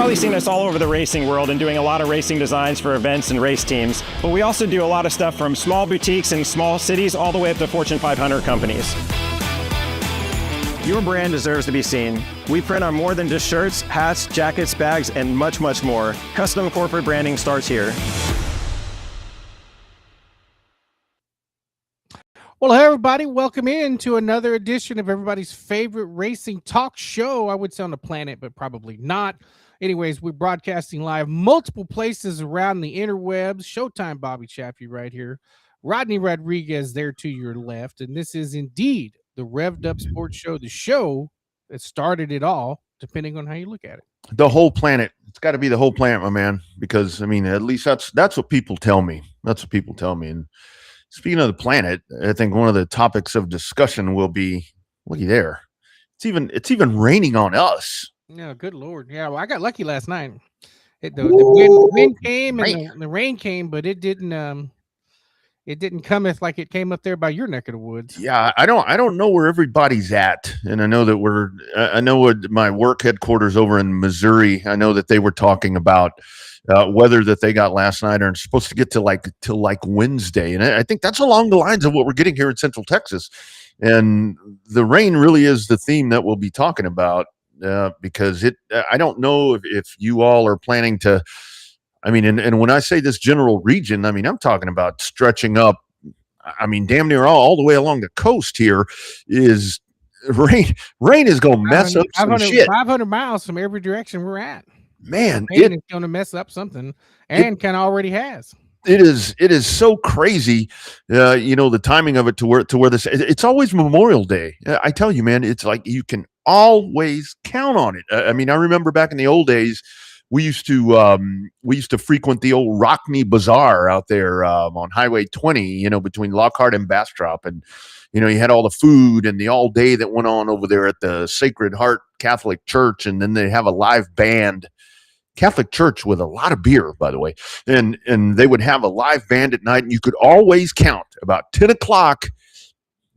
probably seen us all over the racing world and doing a lot of racing designs for events and race teams, but we also do a lot of stuff from small boutiques in small cities all the way up to Fortune 500 companies. Your brand deserves to be seen. We print on more than just shirts, hats, jackets, bags, and much, much more. Custom corporate branding starts here. Well, hey, everybody. Welcome in to another edition of everybody's favorite racing talk show. I would say on the planet, but probably not. Anyways, we're broadcasting live multiple places around the interwebs. Showtime Bobby Chaffee right here. Rodney Rodriguez there to your left. And this is indeed the Revved Up Sports Show, the show that started it all, depending on how you look at it. The whole planet. It's got to be the whole planet, my man, because, I mean, at least that's what people tell me. That's what people tell me. And speaking of the planet, I think one of the topics of discussion will be, looky there. It's even raining on us. Yeah, good Lord. Yeah, well, I got lucky last night. The wind came and the rain came, but it didn't come like it came up there by your neck of the woods. Yeah, I don't know where everybody's at, and I know that I know what my work headquarters over in Missouri. I know that they were talking about weather that they got last night are supposed to get to like Wednesday, and I think that's along the lines of what we're getting here in Central Texas. And the rain really is the theme that we'll be talking about because I don't know if you all are planning to. I mean, and when I say this general region, I mean, I'm talking about stretching up. I mean, damn near all the way along the coast here is rain. Rain is going to mess up some shit. 500 miles from every direction we're at. Man, it is going to mess up something, and kind of already has. It is so crazy, the timing of it to where this. It's always Memorial Day. I tell you, man, it's like you can always count on it. I mean, I remember back in the old days, we used to frequent the old Rockney Bazaar out there on Highway 20, between Lockhart and Bastrop, and you had all the food and the all day that went on over there at the Sacred Heart Catholic Church, and then they have a live band. Catholic church with a lot of beer, by the way, and they would have a live band at night, and you could always count about 10 o'clock.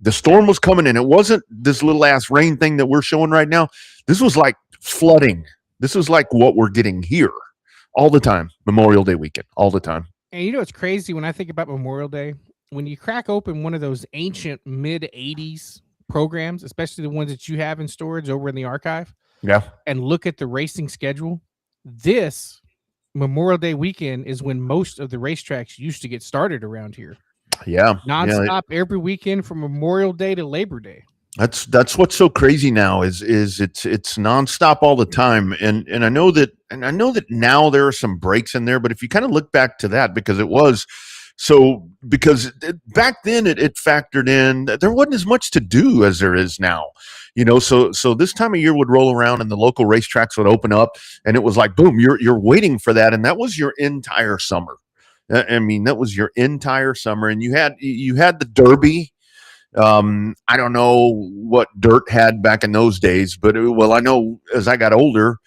The storm was coming, and it wasn't this little ass rain thing that we're showing right now. This was like flooding. This is like what we're getting here all the time. Memorial Day weekend, all the time. And it's crazy when I think about Memorial Day, when you crack open one of those ancient mid-'80s programs, especially the ones that you have in storage over in the archive, and look at the racing schedule. This Memorial Day weekend is when most of the racetracks used to get started around here. Yeah. Nonstop every weekend from Memorial Day to Labor Day. That's what's so crazy now is it's nonstop all the time. And I know that now there are some breaks in there, but if you kind of look back to that, because back then it factored in that there wasn't as much to do as there is now. So this time of year would roll around and the local racetracks would open up, and it was like, boom, you're waiting for that. And that was your entire summer. I mean, that was your entire summer. And you had the Derby. I don't know what dirt had back in those days, but I know as I got older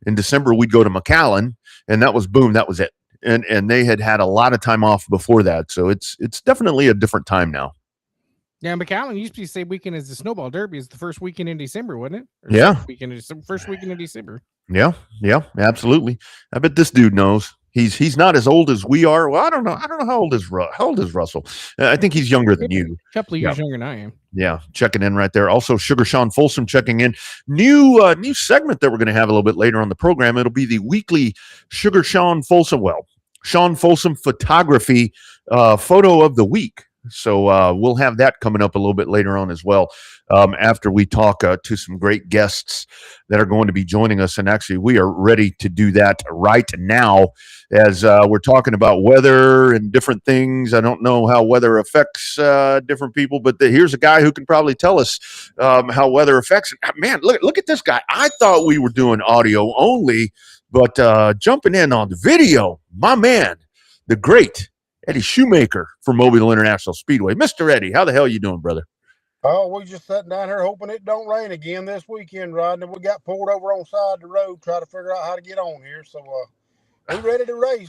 in December, we'd go to McAllen, and that was boom. That was it. And they had a lot of time off before that. So it's definitely a different time now. Yeah, McAllen used to be the same weekend as the Snowball Derby. Is the first weekend in December, wasn't it? First weekend in December. Yeah, absolutely. I bet this dude knows. He's not as old as we are. Well, I don't know how old is Russell. I think he's younger than you. A couple of years younger than I am. Yeah, checking in right there. Also, Sugar Sean Folsom checking in. New segment that we're going to have a little bit later on the program. It'll be the weekly Sugar Sean Folsom. Well, Sean Folsom photography photo of the week. So we'll have that coming up a little bit later on as well, after we talk to some great guests that are going to be joining us. And actually, we are ready to do that right now as we're talking about weather and different things. I don't know how weather affects different people, but here's a guy who can probably tell us how weather affects it. Man, look at this guy. I thought we were doing audio only, but jumping in on the video, my man, the great Eddie Shoemaker from Mobile International Speedway. Mr. Eddie, how the hell you doing, brother? Oh, we just sitting down here hoping it don't rain again this weekend, Rodney. We got pulled over on the side of the road, try to figure out how to get on here. So we're ready to race.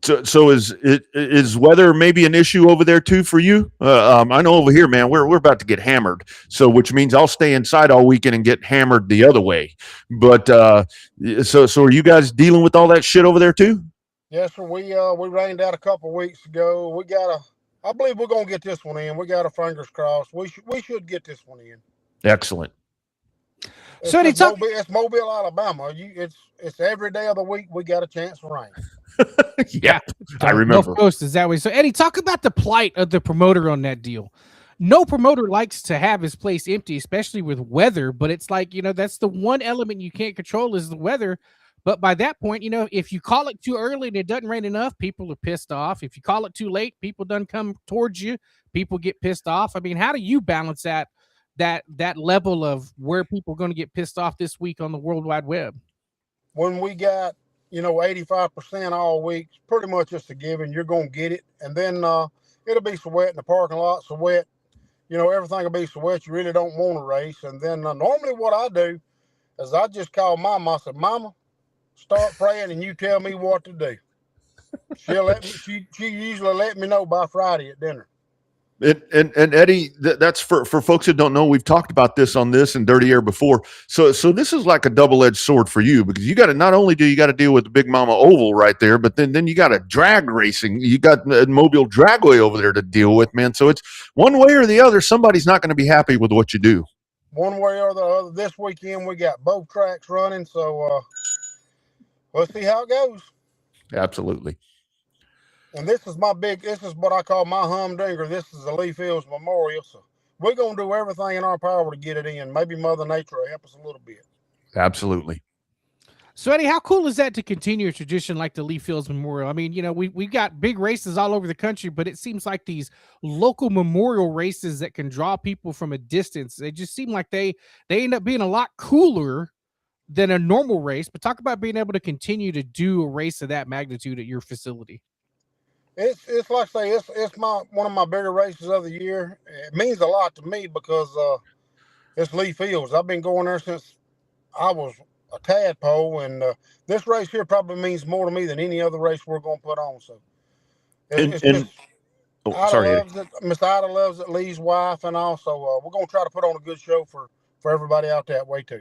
So is weather maybe an issue over there too for you? I know over here, man, we're about to get hammered. So which means I'll stay inside all weekend and get hammered the other way. But so are you guys dealing with all that shit over there too? Yes, sir. We rained out a couple of weeks ago. I believe we're gonna get this one in. We got our fingers crossed. We should get this one in. Excellent. So they talk. It's Mobile, Alabama. It's every day of the week we got a chance of rain. Yeah, I remember. Gulf Coast is that way. So Eddie, talk about the plight of the promoter on that deal. No promoter likes to have his place empty, especially with weather. But it's like, that's the one element you can't control is the weather. But by that point, if you call it too early and it doesn't rain enough, people are pissed off. If you call it too late, people don't come towards you. People get pissed off. I mean, how do you balance that level of where people are going to get pissed off this week on the World Wide Web? When we got 85% all week, pretty much just a given. You're gonna get it, and then it'll be so wet in the parking lot, so wet. Everything will be so wet you really don't want to race. And then normally what I do is I just call Mama. I said, Mama, start praying, and you tell me what to do. She'll let me. She usually let me know by Friday at dinner. And Eddie, that's for folks that don't know. We've talked about this on this and Dirty Air before. So this is like a double-edged sword for you because you got to not only do you got to deal with the Big Mama Oval right there, but then you got a drag racing. You got Mobile Dragway over there to deal with, man. So it's one way or the other. Somebody's not going to be happy with what you do. One way or the other. This weekend we got both tracks running, so we'll see how it goes. Absolutely. And this is what I call my humdinger. This is the Lee Fields Memorial. So we're going to do everything in our power to get it in. Maybe Mother Nature will help us a little bit. Absolutely. So Eddie, how cool is that to continue a tradition like the Lee Fields Memorial? I mean, we got big races all over the country, but it seems like these local memorial races that can draw people from a distance, they just seem like they end up being a lot cooler than a normal race. But talk about being able to continue to do a race of that magnitude at your facility. It's like I say, it's one of my bigger races of the year. It means a lot to me because it's Lee Fields. I've been going there since I was a tadpole, and this race here probably means more to me than any other race we're going to put on. So Miss Ida loves it, Lee's wife, and also we're going to try to put on a good show for everybody out that way too.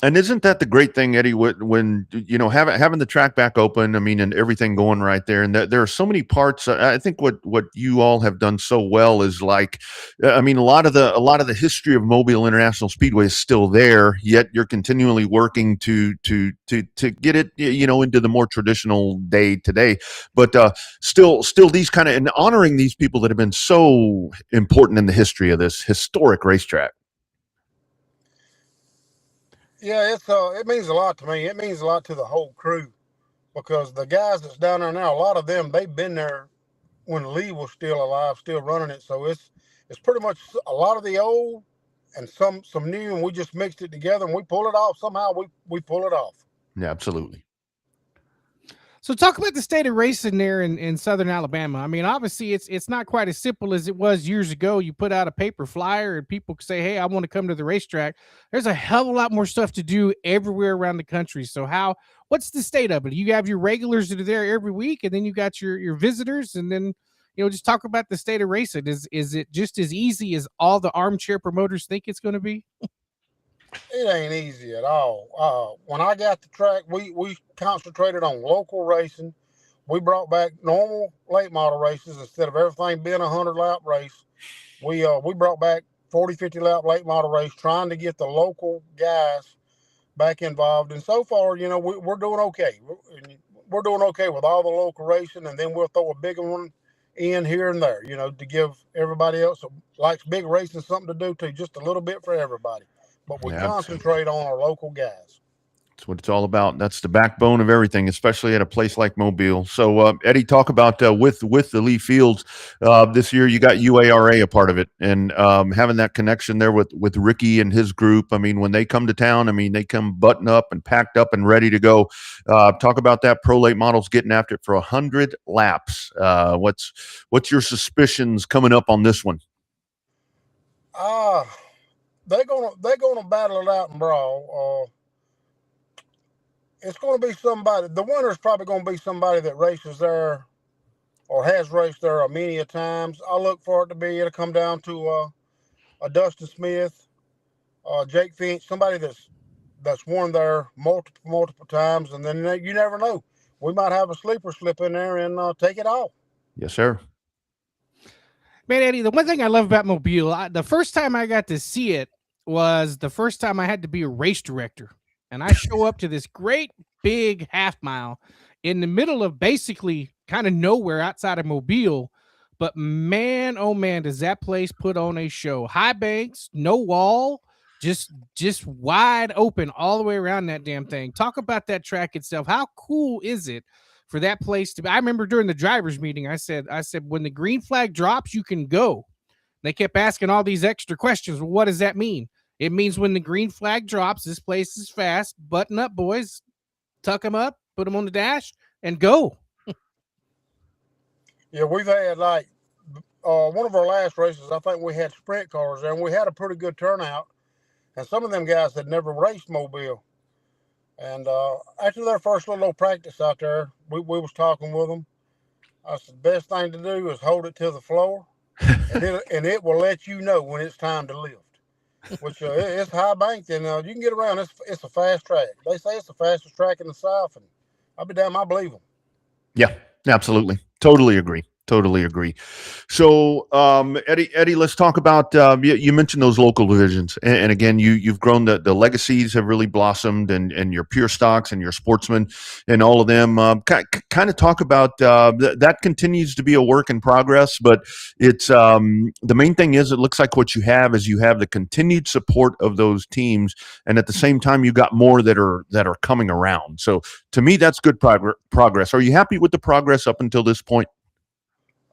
And isn't that the great thing, Eddie, when having the track back open, I mean, and everything going right there, and there are so many parts. I think what you all have done so well is like, I mean, a lot of the history of Mobile International Speedway is still there, yet you're continually working to get it, into the more traditional day today. But still these kind of, and honoring these people that have been so important in the history of this historic racetrack. Yeah, it means a lot to me. It means a lot to the whole crew because the guys that's down there now, a lot of them, they've been there when Lee was still alive, still running it. So it's pretty much a lot of the old and some new, and we just mixed it together and we pull it off. Somehow we pull it off. Yeah, absolutely. So talk about the state of racing there in Southern Alabama. I mean, obviously it's not quite as simple as it was years ago. You put out a paper flyer and people say, hey, I want to come to the racetrack. There's a hell of a lot more stuff to do everywhere around the country. So what's the state of it? You have your regulars that are there every week, and then you got your visitors, and then, just talk about the state of racing. Is it just as easy as all the armchair promoters think it's going to be? It ain't easy at all. When I got the track, we concentrated on local racing. We brought back normal late model races instead of everything being a 100-lap race. We brought back 40, 50-lap late model race, trying to get the local guys back involved. And so far, we're doing okay. We're doing okay with all the local racing, and then we'll throw a big one in here and there, to give everybody else who likes big racing something to do too, just a little bit for everybody. But we concentrate on our local guys. That's what it's all about. That's the backbone of everything, especially at a place like Mobile. So, Eddie, talk about with the Lee Fields this year. You got UARA a part of it, and having that connection there with Ricky and his group. I mean, when they come to town, I mean, they come buttoned up and packed up and ready to go. Talk about that. Pro late models getting after it for 100 laps. What's your suspicions coming up on this one? They're gonna battle it out and brawl. It's gonna be somebody. The winner's probably gonna be somebody that races there or has raced there many a times. I look for it to be, it'll come down to a Dustin Smith, Jake Finch, somebody that's won there multiple times, and then you never know. We might have a sleeper slip in there and take it off. Yes, sir. Man, Eddie, the one thing I love about Mobile, the first time I got to see it was the first time I had to be a race director. And I show up to this great big half mile in the middle of basically kind of nowhere outside of Mobile. But man, oh man, does that place put on a show. High banks, no wall, just wide open all the way around that damn thing. Talk about that track itself. How cool is it for that place to be? I remember during the drivers meeting, I said, when the green flag drops, you can go. They kept asking all these extra questions. Well, what does that mean? It means when the green flag drops, this place is fast. Button up, boys. Tuck them up, put them on the dash, and go. Yeah, we've had like one of our last races, I think we had sprint cars there, and we had a pretty good turnout. And some of them guys had never raced Mobile. And after their first little practice out there, we was talking with them. I said, the best thing to do is hold it to the floor, and it will let you know when it's time to lift. Which it's high banked, and you can get around. It's a fast track. They say it's the fastest track in the South, and I'll be damn, I believe them. Yeah, absolutely. Totally agree. Totally agree. So, Eddie, let's talk about, you mentioned those local divisions. And again, you've grown, the legacies have really blossomed, and your pure stocks and your sportsmen and all of them. Kind of talk about that continues to be a work in progress, but it's the main thing is it looks like what you have is you have the continued support of those teams. And at the same time, you got more that are coming around. So to me, that's good progress. Are you happy with the progress up until this point?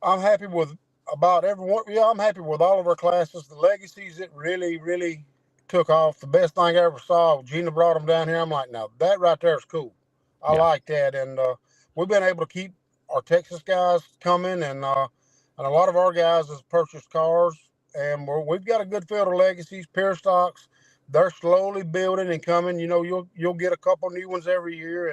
I'm happy with about everyone. Yeah, I'm happy with all of our classes. The legacies, it really took off. The best thing I ever saw, Gina brought them down here. I'm like, now that right there is cool. I like that. And we've been able to keep our Texas guys coming, and a lot of our guys has purchased cars. And we've got a good field of legacies, pure stocks. They're slowly building and coming. You know, you'll get a couple new ones every year,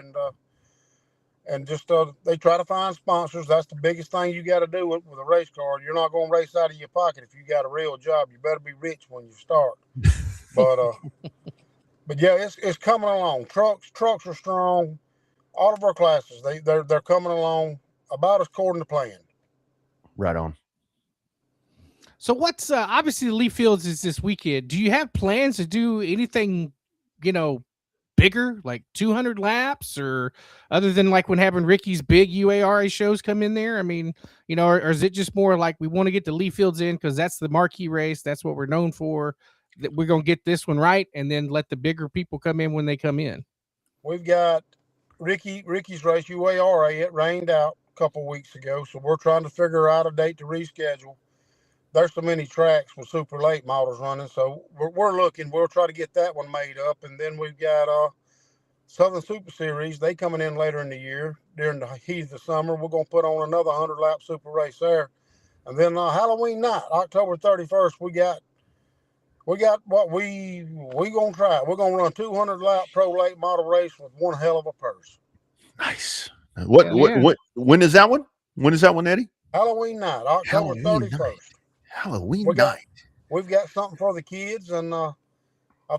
and just they try to find sponsors. That's the biggest thing you got to do with a race car. You're not going to race out of your pocket if you got a real job. You better be rich when you start. But yeah, it's coming along. Trucks are strong. All of our classes, they're coming along about as according to plan. Right on. So what's obviously the Leaf Fields is this weekend. Do you have plans to do anything, bigger, like 200 laps, or other than like when having Ricky's big UARA shows come in there? I mean, or is it just more like we want to get the Leaf Fields in because that's the marquee race, that's what we're known for, that we're going to get this one right, and then let the bigger people come in when they come in? We've got Ricky's race, UARA. It rained out a couple weeks ago, so we're trying to figure out a date to reschedule. There's so many tracks with super late models running, so we're looking. We'll try to get that one made up, and then we've got Southern Super Series. They coming in later in the year during the heat of the summer. We're gonna put on another 100-lap super race there, and then Halloween night, October 31st, we got what we gonna try. We're gonna run 200-lap pro late model race with one hell of a purse. Nice. When is that one? When is that one, Eddie? Halloween night, October 31st. Halloween night. We've got something for the kids, and I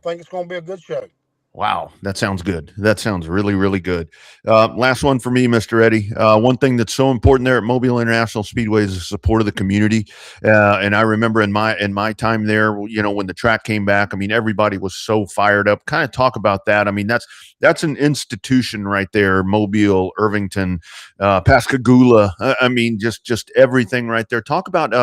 think it's going to be a good show. Wow, that sounds good. That sounds really, really good. Last one for me, Mr. Eddie. One thing that's so important there at Mobile International Speedway is the support of the community. And I remember in my time there, when the track came back, I mean, everybody was so fired up. Kind of talk about that. I mean, that's an institution right there. Mobile, Irvington, Pascagoula. I mean, just everything right there. Talk about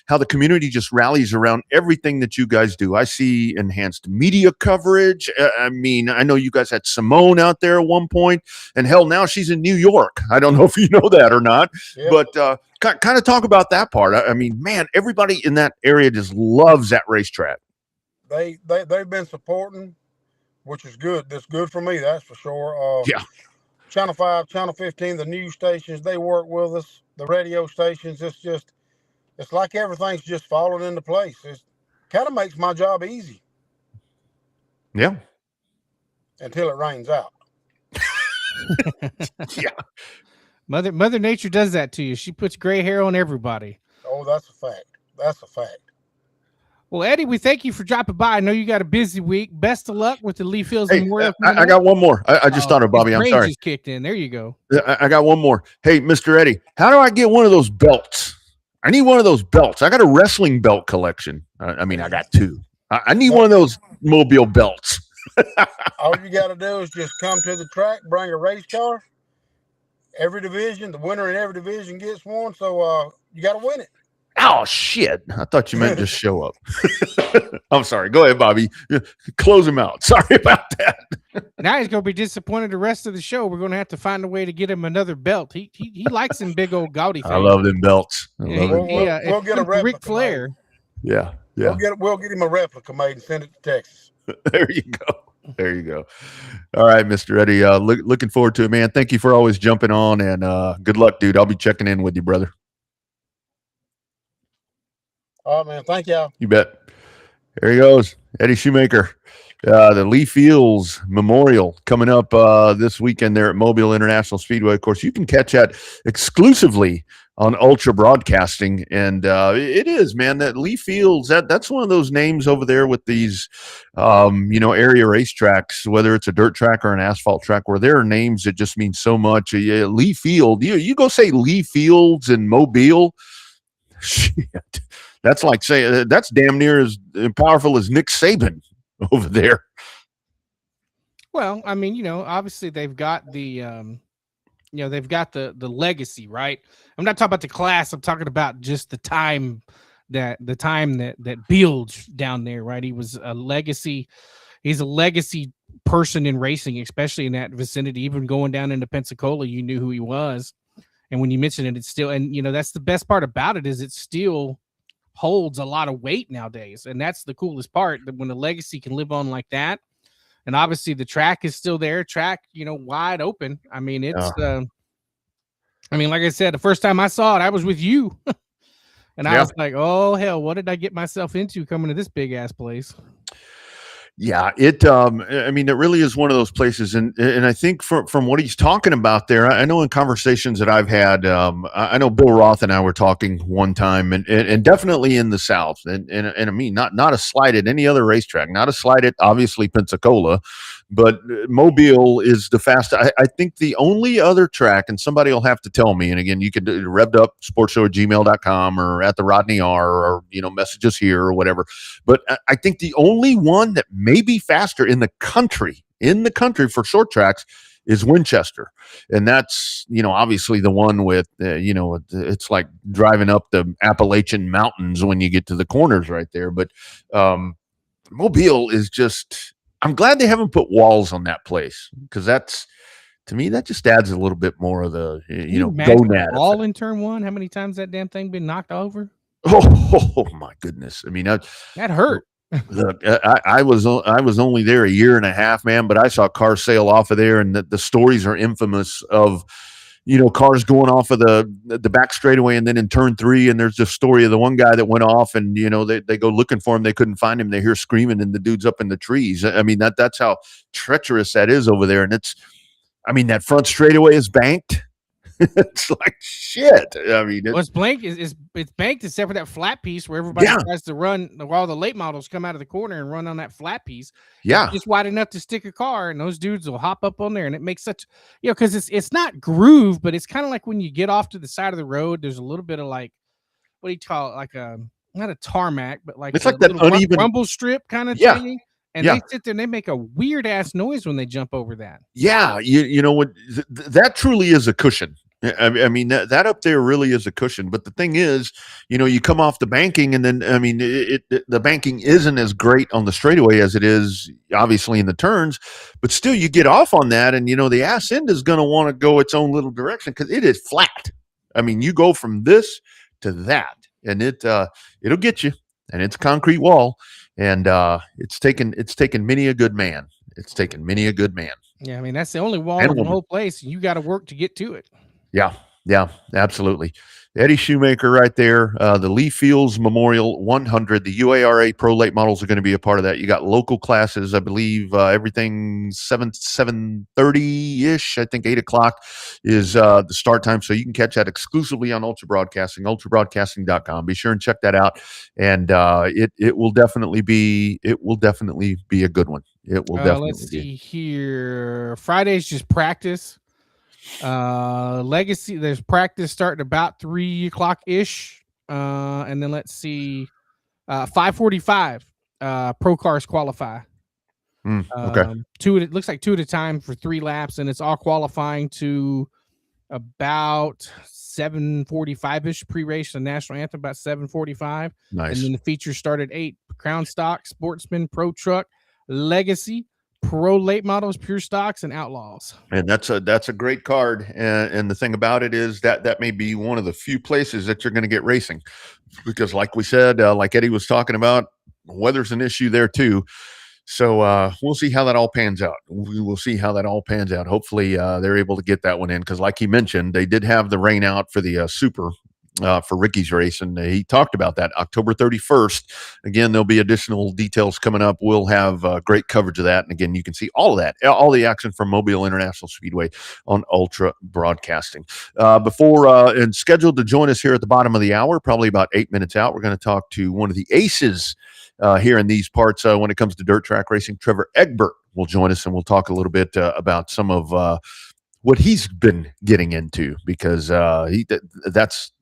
how the community just rallies around everything that you guys do. I see enhanced media coverage. I mean, I know you guys had Simone out there at one point, and hell, now she's in New York. I don't know if you know that or not, but kind of talk about that part. I mean, man, everybody in that area just loves that racetrack. They've been supporting, which is good. That's good for me, that's for sure. Channel 5, Channel 15, the news stations, they work with us. The radio stations, it's like everything's just falling into place. It kind of makes my job easy. Yeah. Until it rains out. Yeah. Mother Nature does that to you. She puts gray hair on everybody. Oh, that's a fact. That's a fact. Well, Eddie, we thank you for dropping by. I know you got a busy week. Best of luck with the Lee Fields Hey, Memorial. I got one more. I just thought of His Bobby. I'm brain sorry. just kicked in. There you go. I got one more. Hey, Mr. Eddie, how do I get one of those belts? I need one of those belts. I got a wrestling belt collection. I mean, I got two. I need one of those mobile belts. All you got to do is just come to the track, bring a race car. Every division, the winner in every division gets one. So you got to win it. Oh, shit. I thought you meant just show up. I'm sorry. Go ahead, Bobby. Close him out. Sorry about that. Now he's going to be disappointed the rest of the show. We're going to have to find a way to get him another belt. He likes them big old gaudy things. I love them belts. We'll get a replica. Ric Flair. Yeah. We'll get him a replica made and send it to Texas. There you go. There you go. All right, Mr. Eddie. Looking forward to it, man. Thank you for always jumping on, and good luck, dude. I'll be checking in with you, brother. All right, man. Thank y'all. You bet. There he goes, Eddie Shoemaker. The Lee Fields Memorial coming up this weekend there at Mobile International Speedway. Of course, you can catch that exclusively on Ultra Broadcasting, and it is, man. That Lee Fields, that's one of those names over there with these, area racetracks, whether it's a dirt track or an asphalt track, where there are names that just mean so much. Lee Field, you go say Lee Fields in Mobile, shit. That's like saying that's damn near as powerful as Nick Saban over there. Well, I mean, obviously they've got the, they've got the legacy, right? I'm not talking about the class. I'm talking about just the time that builds down there, right? He was a legacy. He's a legacy person in racing, especially in that vicinity. Even going down into Pensacola, you knew who he was. And when you mention it, it's still, and that's the best part about it, is it still holds a lot of weight nowadays. And that's the coolest part, that when the legacy can live on like that. And obviously the track is still there, wide open. I mean, it's, like I said, the first time I saw it, I was with you. And I was like, oh hell, what did I get myself into coming to this big ass place? Yeah, it really is one of those places. And I think from what he's talking about there, I know in conversations that I've had, I know Bill Roth and I were talking one time, and definitely in the South. And I mean, not a slight at any other racetrack, not a slight at obviously Pensacola, but Mobile is the fastest. I think the only other track, and somebody will have to tell me, and again, you could do revvedup@sportshow@gmail.com or at the Rodney R, or, message us here or whatever. But I think the only one that may be faster in the country for short tracks is Winchester. And that's, obviously the one with, it's like driving up the Appalachian Mountains when you get to the corners right there. But Mobile is just, I'm glad they haven't put walls on that place, because that's, to me, that just adds a little bit more of the, gonad. All in turn one. How many times that damn thing been knocked over? Oh my goodness. I mean, that hurt. Look, I was only there a year and a half, man, but I saw cars sail off of there, and the stories are infamous of, cars going off of the back straightaway, and then in turn 3, and there's the story of the one guy that went off, and they go looking for him, they couldn't find him, they hear screaming, and the dude's up in the trees. I mean, that's how treacherous that is over there, and that front straightaway is banked. It's like shit. I mean, it's blank. It's banked except for that flat piece where everybody tries to run, while the late models come out of the corner and run on that flat piece. Yeah, it's just wide enough to stick a car, and those dudes will hop up on there, and it makes such, because it's not groove, but it's kind of like when you get off to the side of the road. There's a little bit of like, what do you call it? Like not a tarmac, but like it's like that uneven rumble strip kind of thing. And they sit there and they make a weird ass noise when they jump over that. Yeah, you know what? That truly is a cushion. I mean, that up there really is a cushion. But the thing is, you come off the banking, and then, I mean, the banking isn't as great on the straightaway as it is, obviously, in the turns. But still, you get off on that, and, the ass end is going to want to go its own little direction, because it is flat. I mean, you go from this to that, and it'll get you, and it's a concrete wall. And it's taken many a good man. It's taken many a good man. Yeah, I mean, that's the only wall in the whole place. You got to work to get to it. Yeah, Yeah, absolutely. Eddie Shoemaker right there. The Lee Fields Memorial 100. The UARA Pro Late Models are going to be a part of that. You got local classes, I believe. Everything 7:30 ish. I think 8 o'clock is the start time. So you can catch that exclusively on Ultra Broadcasting, ultrabroadcasting.com. Be sure and check that out. And it will definitely be a good one. It will definitely Let's be. see here. Friday's just practice. Legacy, there's practice starting about 3 o'clock ish. And then let's see, 5:45. Pro cars qualify. Okay. It looks like two at a time for 3 laps, and it's all qualifying to about 7:45 ish pre-race. The national anthem about 7:45. Nice. And then the features start at 8. Crown Stock, Sportsman, Pro Truck, Legacy, Pro Late Models, Pure Stocks, and Outlaws. And that's a great card. And the thing about it is that may be one of the few places that you're going to get racing, because like we said, like Eddie was talking about, weather's an issue there too. So we'll see how that all pans out. We will see how that all pans out. Hopefully they're able to get that one in, because like he mentioned, they did have the rain out for the Super for Ricky's race, and he talked about that October 31st. Again, there'll be additional details coming up. We'll have great coverage of that, and again, you can see all of that, all the action from Mobile International Speedway on Ultra Broadcasting. And scheduled to join us here at the bottom of the hour, probably about 8 minutes out, we're going to talk to one of the aces here in these parts when it comes to dirt track racing. Trevor Egbert will join us, and we'll talk a little bit about some of what he's been getting into, because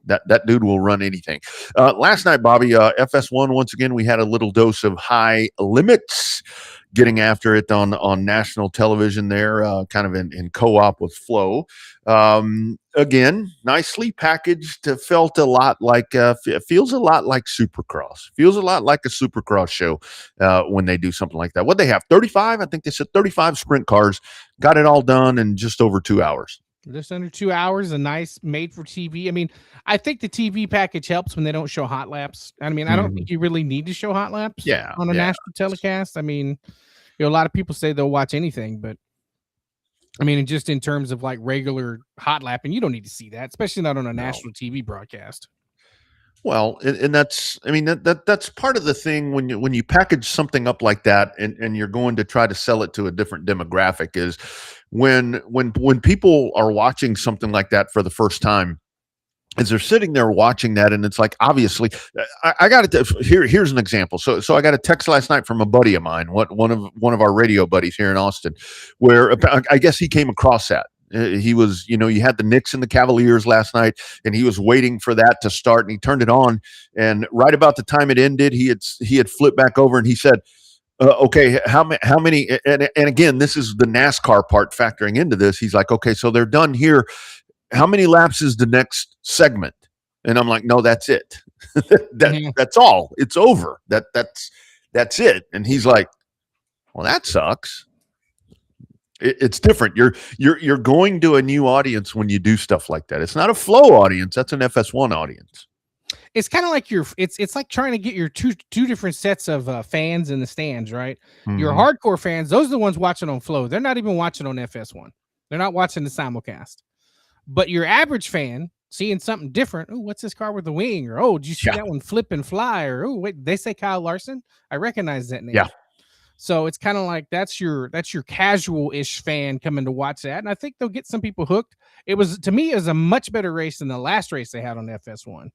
that dude will run anything. Last night, Bobby, FS1, once again, we had a little dose of high limits, getting after it on national television there, kind of in co-op with Flo. Again, nicely packaged. Felt a lot like, feels a lot like Supercross. Feels a lot like a Supercross show when they do something like that. What they have, 35? I think they said 35 sprint cars. Got it all done in just over 2 hours. Just under 2 hours, a nice made for TV. I mean, I think the TV package helps when they don't show hot laps. I mean, I don't think you really need to show hot laps on a national telecast. I mean, a lot of people say they'll watch anything, but I mean, just in terms of like regular hot lapping, you don't need to see that, especially not on a national TV broadcast. Well, and that's, I mean, that's part of the thing when you package something up like that, and you're going to try to sell it to a different demographic, is when people are watching something like that for the first time, as they're sitting there watching that, and it's like, obviously, I got it. Here's an example. So I got a text last night from a buddy of mine, one of our radio buddies here in Austin, where I guess he came across that. He was, you had the Knicks and the Cavaliers last night, and he was waiting for that to start, and he turned it on, and right about the time it ended, he had flipped back over, and he said, okay, how many? And again, this is the NASCAR part factoring into this. He's like, okay, so they're done here. How many laps is the next segment? And I'm like, no, that's it. That's all. It's over. That's it. And he's like, well, that sucks. It's different. You're going to a new audience when you do stuff like that. It's not a Flow audience. That's an FS1 audience. It's kind of like it's like trying to get your two different sets of fans in the stands, right? Mm-hmm. Your hardcore fans, those are the ones watching on Flow. They're not even watching on FS1. They're not watching the simulcast. But your average fan seeing something different. Oh, what's this car with the wing? Or, oh, did you see that one flip and fly? Or, oh, wait, they say Kyle Larson? I recognize that name. Yeah. So it's kind of like that's your casual-ish fan coming to watch that. And I think they'll get some people hooked. To me, it was a much better race than the last race they had on FS1.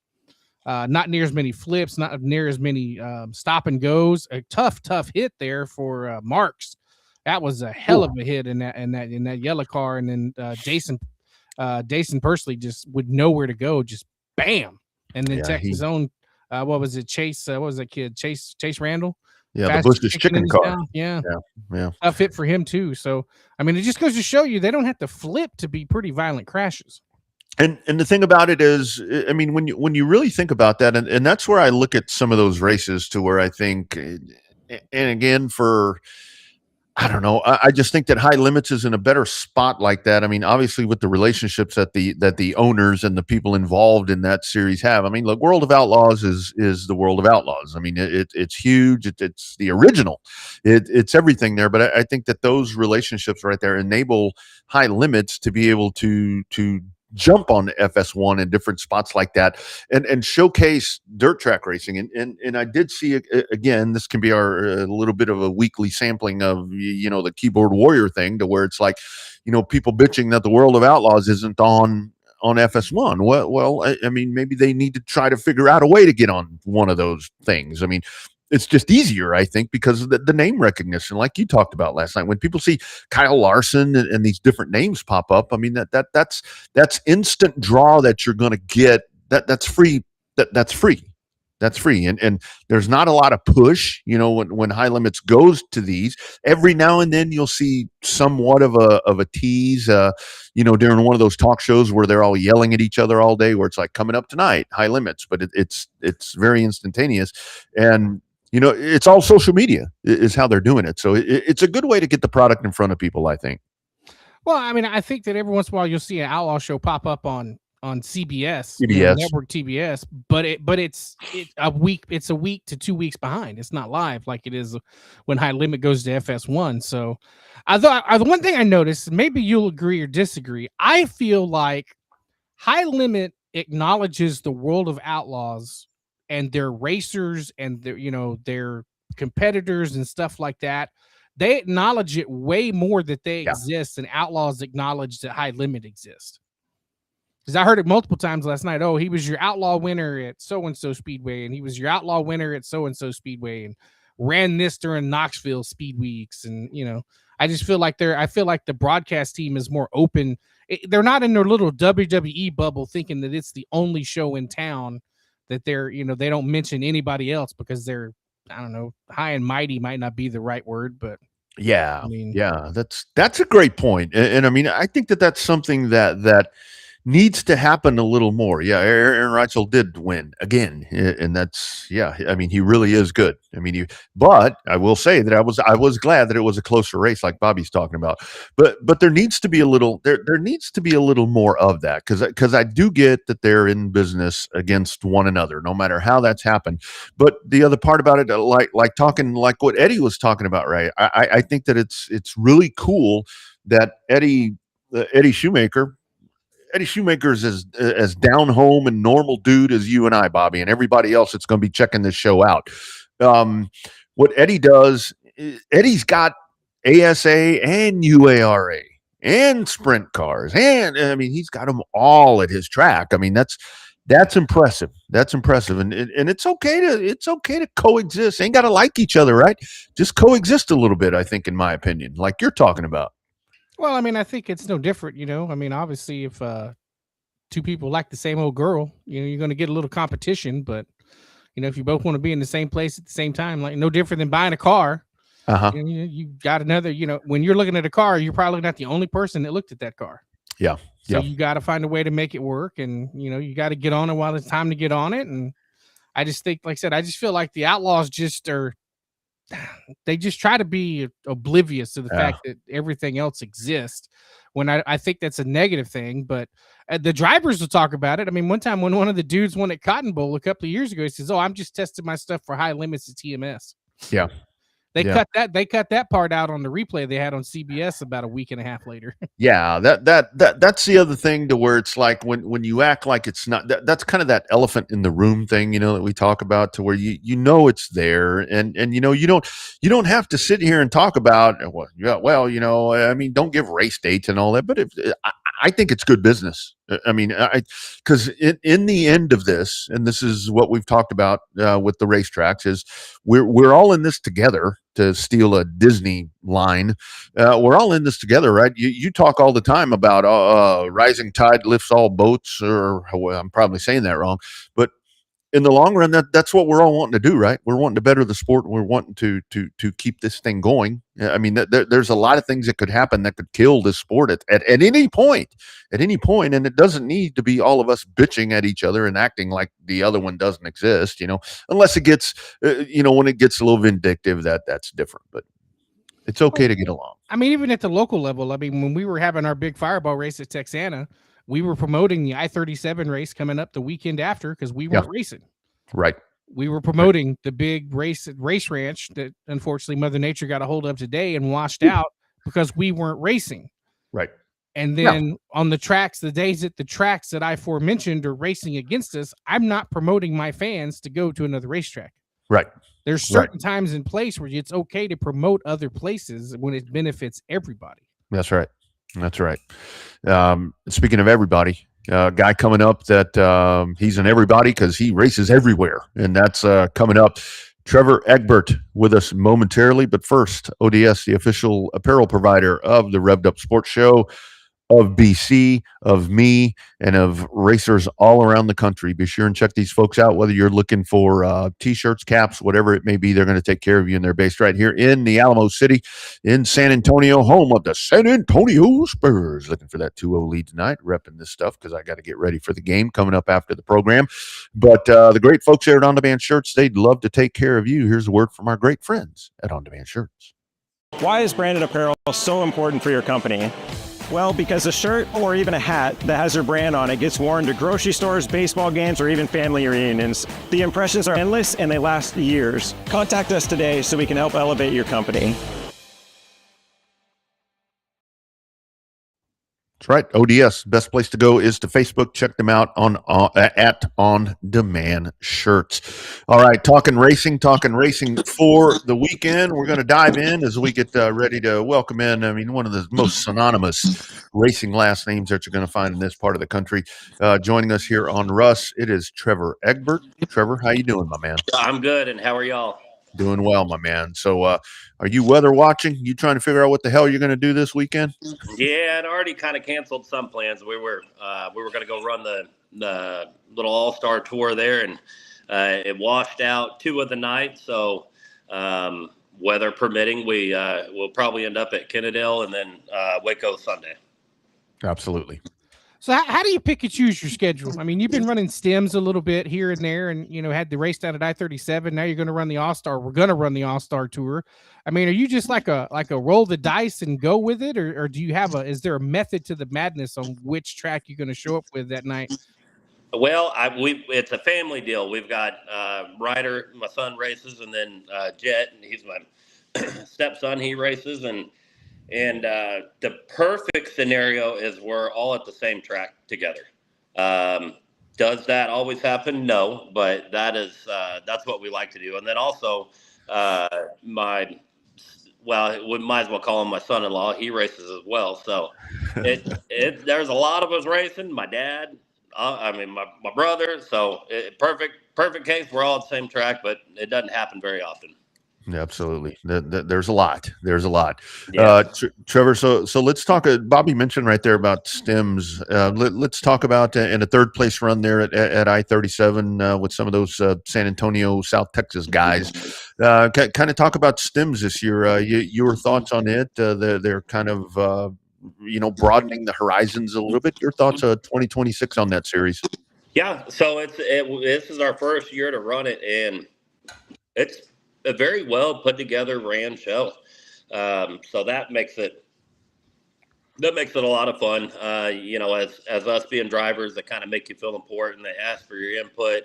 Not near as many flips, not near as many stop and goes. A tough hit there for Marks. That was a hell of a hit in that yellow car. And then Jason Pursley just with nowhere to go, just bam. And then Texas own, what was it? Chase, what was that kid? Chase Randall. Yeah, the Bush's chicken car. Yeah. Tough hit for him too. So, I mean, it just goes to show you they don't have to flip to be pretty violent crashes. And the thing about it is, I mean, when you really think about that, and that's where I look at some of those races to where I think, and again, I don't know. I just think that High Limits is in a better spot like that. I mean, obviously with the relationships that the owners and the people involved in that series have. I mean, look, World of Outlaws is the World of Outlaws. I mean, it's huge. It's the original. It's everything there. But I think that those relationships right there enable High Limits to be able to jump on FS1 in different spots like that, and showcase dirt track racing. And I did see, again, this can be our little bit of a weekly sampling of the keyboard warrior thing, to where it's like, people bitching that the World of Outlaws isn't on FS1. Well, I mean, maybe they need to try to figure out a way to get on one of those things. I mean, it's just easier, I think, because of the name recognition, like you talked about last night. When people see Kyle Larson and these different names pop up, I mean, that's instant draw that you're going to get. That's free. That's free. That's free. And there's not a lot of push, when High Limits goes to these. Every now and then you'll see somewhat of a tease, during one of those talk shows where they're all yelling at each other all day, where it's like, coming up tonight, High Limits, but it's very instantaneous. And it's all social media is how they're doing it. So it's a good way to get the product in front of people, I think. Well, I mean, I think that every once in a while you'll see an outlaw show pop up on CBS, network TBS, but it's a week to 2 weeks behind. It's not live like it is when High Limit goes to FS1. So the one thing I noticed, maybe you'll agree or disagree, I feel like High Limit acknowledges the World of Outlaws and their racers and their competitors and stuff like that. They acknowledge it way more that they exist, and Outlaws acknowledge that High Limit exists. Because I heard it multiple times last night. Oh, he was your outlaw winner at so-and-so Speedway, and he was your outlaw winner at so-and-so Speedway, and ran this during Knoxville Speed Weeks. And, I just feel like the broadcast team is more open. They're not in their little WWE bubble thinking that it's the only show in town, that they're, they don't mention anybody else because they're, I don't know, high and mighty might not be the right word, but yeah, that's a great point. And I mean, I think that's something that needs to happen a little more. Yeah, Aaron Reitzel did win again, and that's I mean, he really is good. I mean, but I will say that I was glad that it was a closer race, like Bobby's talking about. But there needs to be a little needs to be a little more of that, because I do get that they're in business against one another, no matter how that's happened. But the other part about it, like talking like what Eddie was talking about, right? I think that it's really cool that Eddie Shoemaker. Eddie Shoemaker's as down home and normal dude as you and I, Bobby, and everybody else that's going to be checking this show out. What Eddie does, Eddie's got ASA and UARA and sprint cars, and I mean, he's got them all at his track. I mean, that's impressive. That's impressive, and it's okay to coexist. Ain't got to like each other, right? Just coexist a little bit, I think, in my opinion, like you're talking about. Well, I mean, I think it's no different, I mean, obviously, if two people like the same old girl, you're going to get a little competition. But, if you both want to be in the same place at the same time, like no different than buying a car. You got another, when you're looking at a car, you're probably not the only person that looked at that car. Yeah. So you got to find a way to make it work. And, you got to get on it while it's time to get on it. And I just think, like I said, I just feel like the Outlaws they just try to be oblivious to the fact that everything else exists, when I think that's a negative thing. But the drivers will talk about it. I mean, one time when one of the dudes won at Cotton Bowl a couple of years ago, he says, "Oh, I'm just testing my stuff for High Limits at TMS." Yeah. They cut that part out on the replay they had on CBS about a week and a half later. Yeah, that's the other thing, to where it's like when you act like it's not, that's kind of that elephant in the room thing, that we talk about, to where it's there, and you don't have to sit here and talk about, well, I mean, don't give race dates and all that, but I think it's good business. I mean, because in the end of this, and this is what we've talked about with the racetracks, is we're all in this together, to steal a Disney line. We're all in this together, right? You talk all the time about rising tide lifts all boats, or well, I'm probably saying that wrong, but in the long run, that's what we're all wanting to do, right? We're wanting to better the sport, and we're wanting to keep this thing going. I mean, there's a lot of things that could happen that could kill this sport at any point, and it doesn't need to be all of us bitching at each other and acting like the other one doesn't exist, unless it gets, when it gets a little vindictive, that's different, but it's okay to get along. I mean, even at the local level, I mean, when we were having our big Fireball race at Texana, we were promoting the I-37 race coming up the weekend after, because we weren't racing. Right. We were promoting the big race at Race Ranch that unfortunately Mother Nature got a hold of today and washed out because we weren't racing. Right. And then on the tracks, the days at the tracks that I aforementioned are racing against us, I'm not promoting my fans to go to another racetrack. Right. There's certain times in place where it's okay to promote other places when it benefits everybody. That's right. That's right. Speaking of everybody, guy coming up that he's an everybody because he races everywhere, and that's coming up. Trevor Egbert with us momentarily, but first, ODS, the official apparel provider of the Revved Up Sports Show, of BC, of me, and of racers all around the country. Be sure and check these folks out, whether you're looking for T-shirts, caps, whatever it may be. They're going to take care of you, and they're based right here in the Alamo City in San Antonio, home of the San Antonio Spurs. Looking for that 2-0 lead tonight, repping this stuff because I got to get ready for the game coming up after the program. But the great folks there at On Demand Shirts, they'd love to take care of you. Here's a word from our great friends at On Demand Shirts. Why is branded apparel so important for your company? Well, because a shirt or even a hat that has your brand on it gets worn to grocery stores, baseball games, or even family reunions. The impressions are endless and they last years. Contact us today so we can help elevate your company. That's right. ODS. Best place to go is to Facebook. Check them out at On Demand Shirts. All right. Talking racing for the weekend. We're going to dive in as we get ready to welcome in. I mean, one of the most synonymous racing last names that you're going to find in this part of the country. Joining us here on Russ, it is Trevor Egbert. Trevor, how you doing, my man? I'm good. And how are y'all? Doing well, my man. So are you weather watching? You trying to figure out what the hell you're going to do this weekend? Yeah, I'd already kind of canceled some plans. We were going to go run the little all-star tour there, and it washed out 2 of the nights. So weather permitting, we'll probably end up at Kennedale and then Waco Sunday. Absolutely. So how do you pick and choose your schedule? I mean, you've been running stems a little bit here and there, and had the race down at I-37. Now you're going to run the All-Star. We're going to run the All-Star Tour. I mean, are you just like a roll the dice and go with it, or do you have is there a method to the madness on which track you're going to show up with that night? Well, it's a family deal. We've got Ryder, my son races, and then Jet, and he's my stepson. He races, and the perfect scenario is we're all at the same track together. Does that always happen? No, but that's what we like to do. And then also, we might as well call him my son-in-law. He races as well. So there's a lot of us racing. My dad, my brother. So perfect case. We're all at the same track, but it doesn't happen very often. Absolutely. There's a lot. Yeah. Trevor, so let's talk. Bobby mentioned right there about stems. Let's talk about in a third place run there at I-37 with some of those San Antonio, South Texas guys. Kind of talk about stems this year. Your thoughts on it? They're kind of broadening the horizons a little bit. Your thoughts 2026 on that series? Yeah. So this is our first year to run it, and it's a very well put together ran show. So that makes it a lot of fun. As us being drivers that kind of make you feel important, they ask for your input.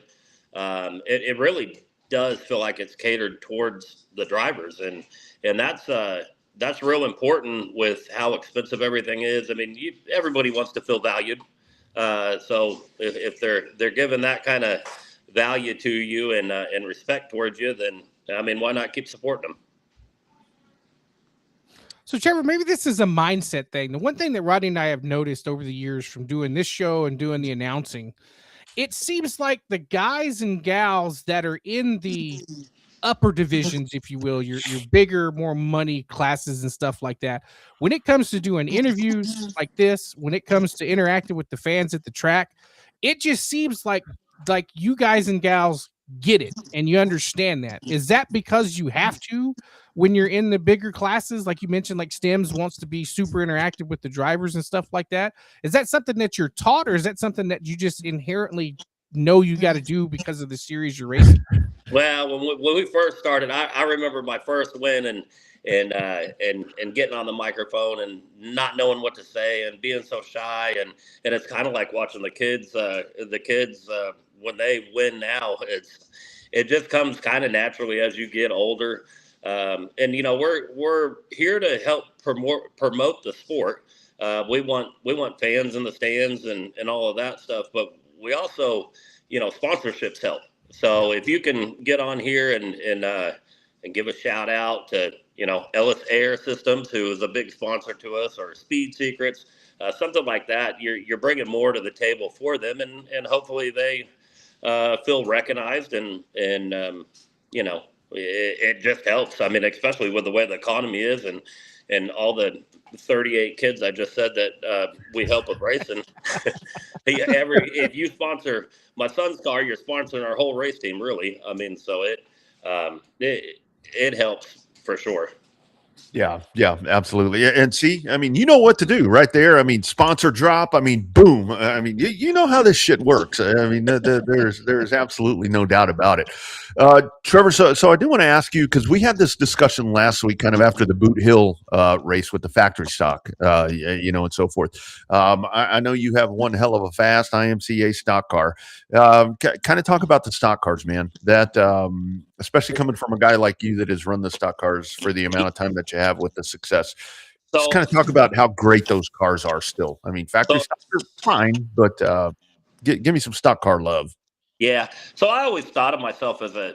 It really does feel like it's catered towards the drivers, and that's real important with how expensive everything is. I mean, everybody wants to feel valued. So if they're giving that kind of value to you and respect towards you, then I mean, why not keep supporting them? So, Trevor, maybe this is a mindset thing. The one thing that Rodney and I have noticed over the years from doing this show and doing the announcing, it seems like the guys and gals that are in the upper divisions, if you will, your bigger, more money classes and stuff like that, when it comes to doing interviews like this, when it comes to interacting with the fans at the track, it just seems like you guys and gals get it and you understand that. Is that because you have to when you're in the bigger classes, like you mentioned, like stems wants to be super interactive with the drivers and stuff like that? Is that something that you're taught, or is that something that you just inherently know you got to do because of the series you're racing? Well, when we first started, I remember my first win and getting on the microphone and not knowing what to say and being so shy, and it's kind of like watching the kids when they win now. It just comes kind of naturally as you get older. And we're here to help promote the sport. We want fans in the stands and all of that stuff, but we also, sponsorships help. So if you can get on here and give a shout out to, Ellis Air Systems, who is a big sponsor to us, or Speed Secrets, something like that, you're bringing more to the table for them, and hopefully they feel recognized, and it just helps. I mean, especially with the way the economy is, and all the 38 kids I just said that we help with racing. If you sponsor my son's car, you're sponsoring our whole race team, really. I mean, so it helps for sure. Yeah, yeah, absolutely. And see, I mean, you know what to do right there. I mean, sponsor drop. I mean, boom. I mean, you know how this shit works. I mean, there's absolutely no doubt about it. Trevor, so I do want to ask you, because we had this discussion last week, kind of after the Boot Hill race with the factory stock, and so forth. I know you have one hell of a fast IMCA stock car. Kind of talk about the stock cars, man. That especially coming from a guy like you that has run the stock cars for the amount of time that you have with the success. Just kind of talk about how great those cars are still. I mean, factory stocks are fine, but give me some stock car love. Yeah. So I always thought of myself as a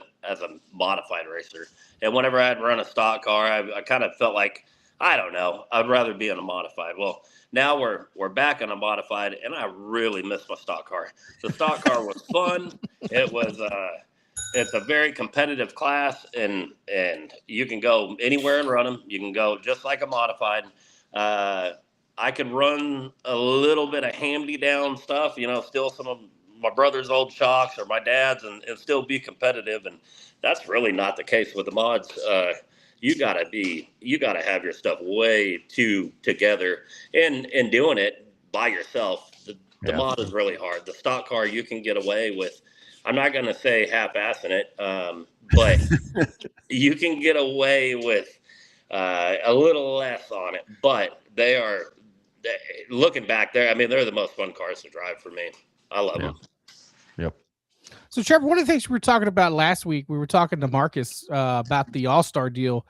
modified racer, and whenever I'd run a stock car, I kind of felt like, I don't know, I'd rather be in a modified. Well, now we're back on a modified, and I really miss my stock car. The stock car was fun. It was it's a very competitive class, and you can go anywhere and run them. You can go just like a modified. I can run a little bit of hand-me-down stuff, still some of my brother's old shocks or my dad's, and still be competitive. And that's really not the case with the mods. You gotta have your stuff way too together, and doing it by yourself. The mod is really hard. The stock car, you can get away with, I'm not going to say half-assing it, but you can get away with a little less on it. But looking back there, I mean, they're the most fun cars to drive for me. I love them. Yep. So, Trevor, one of the things we were talking about last week, we were talking to Marcus about the All-Star deal.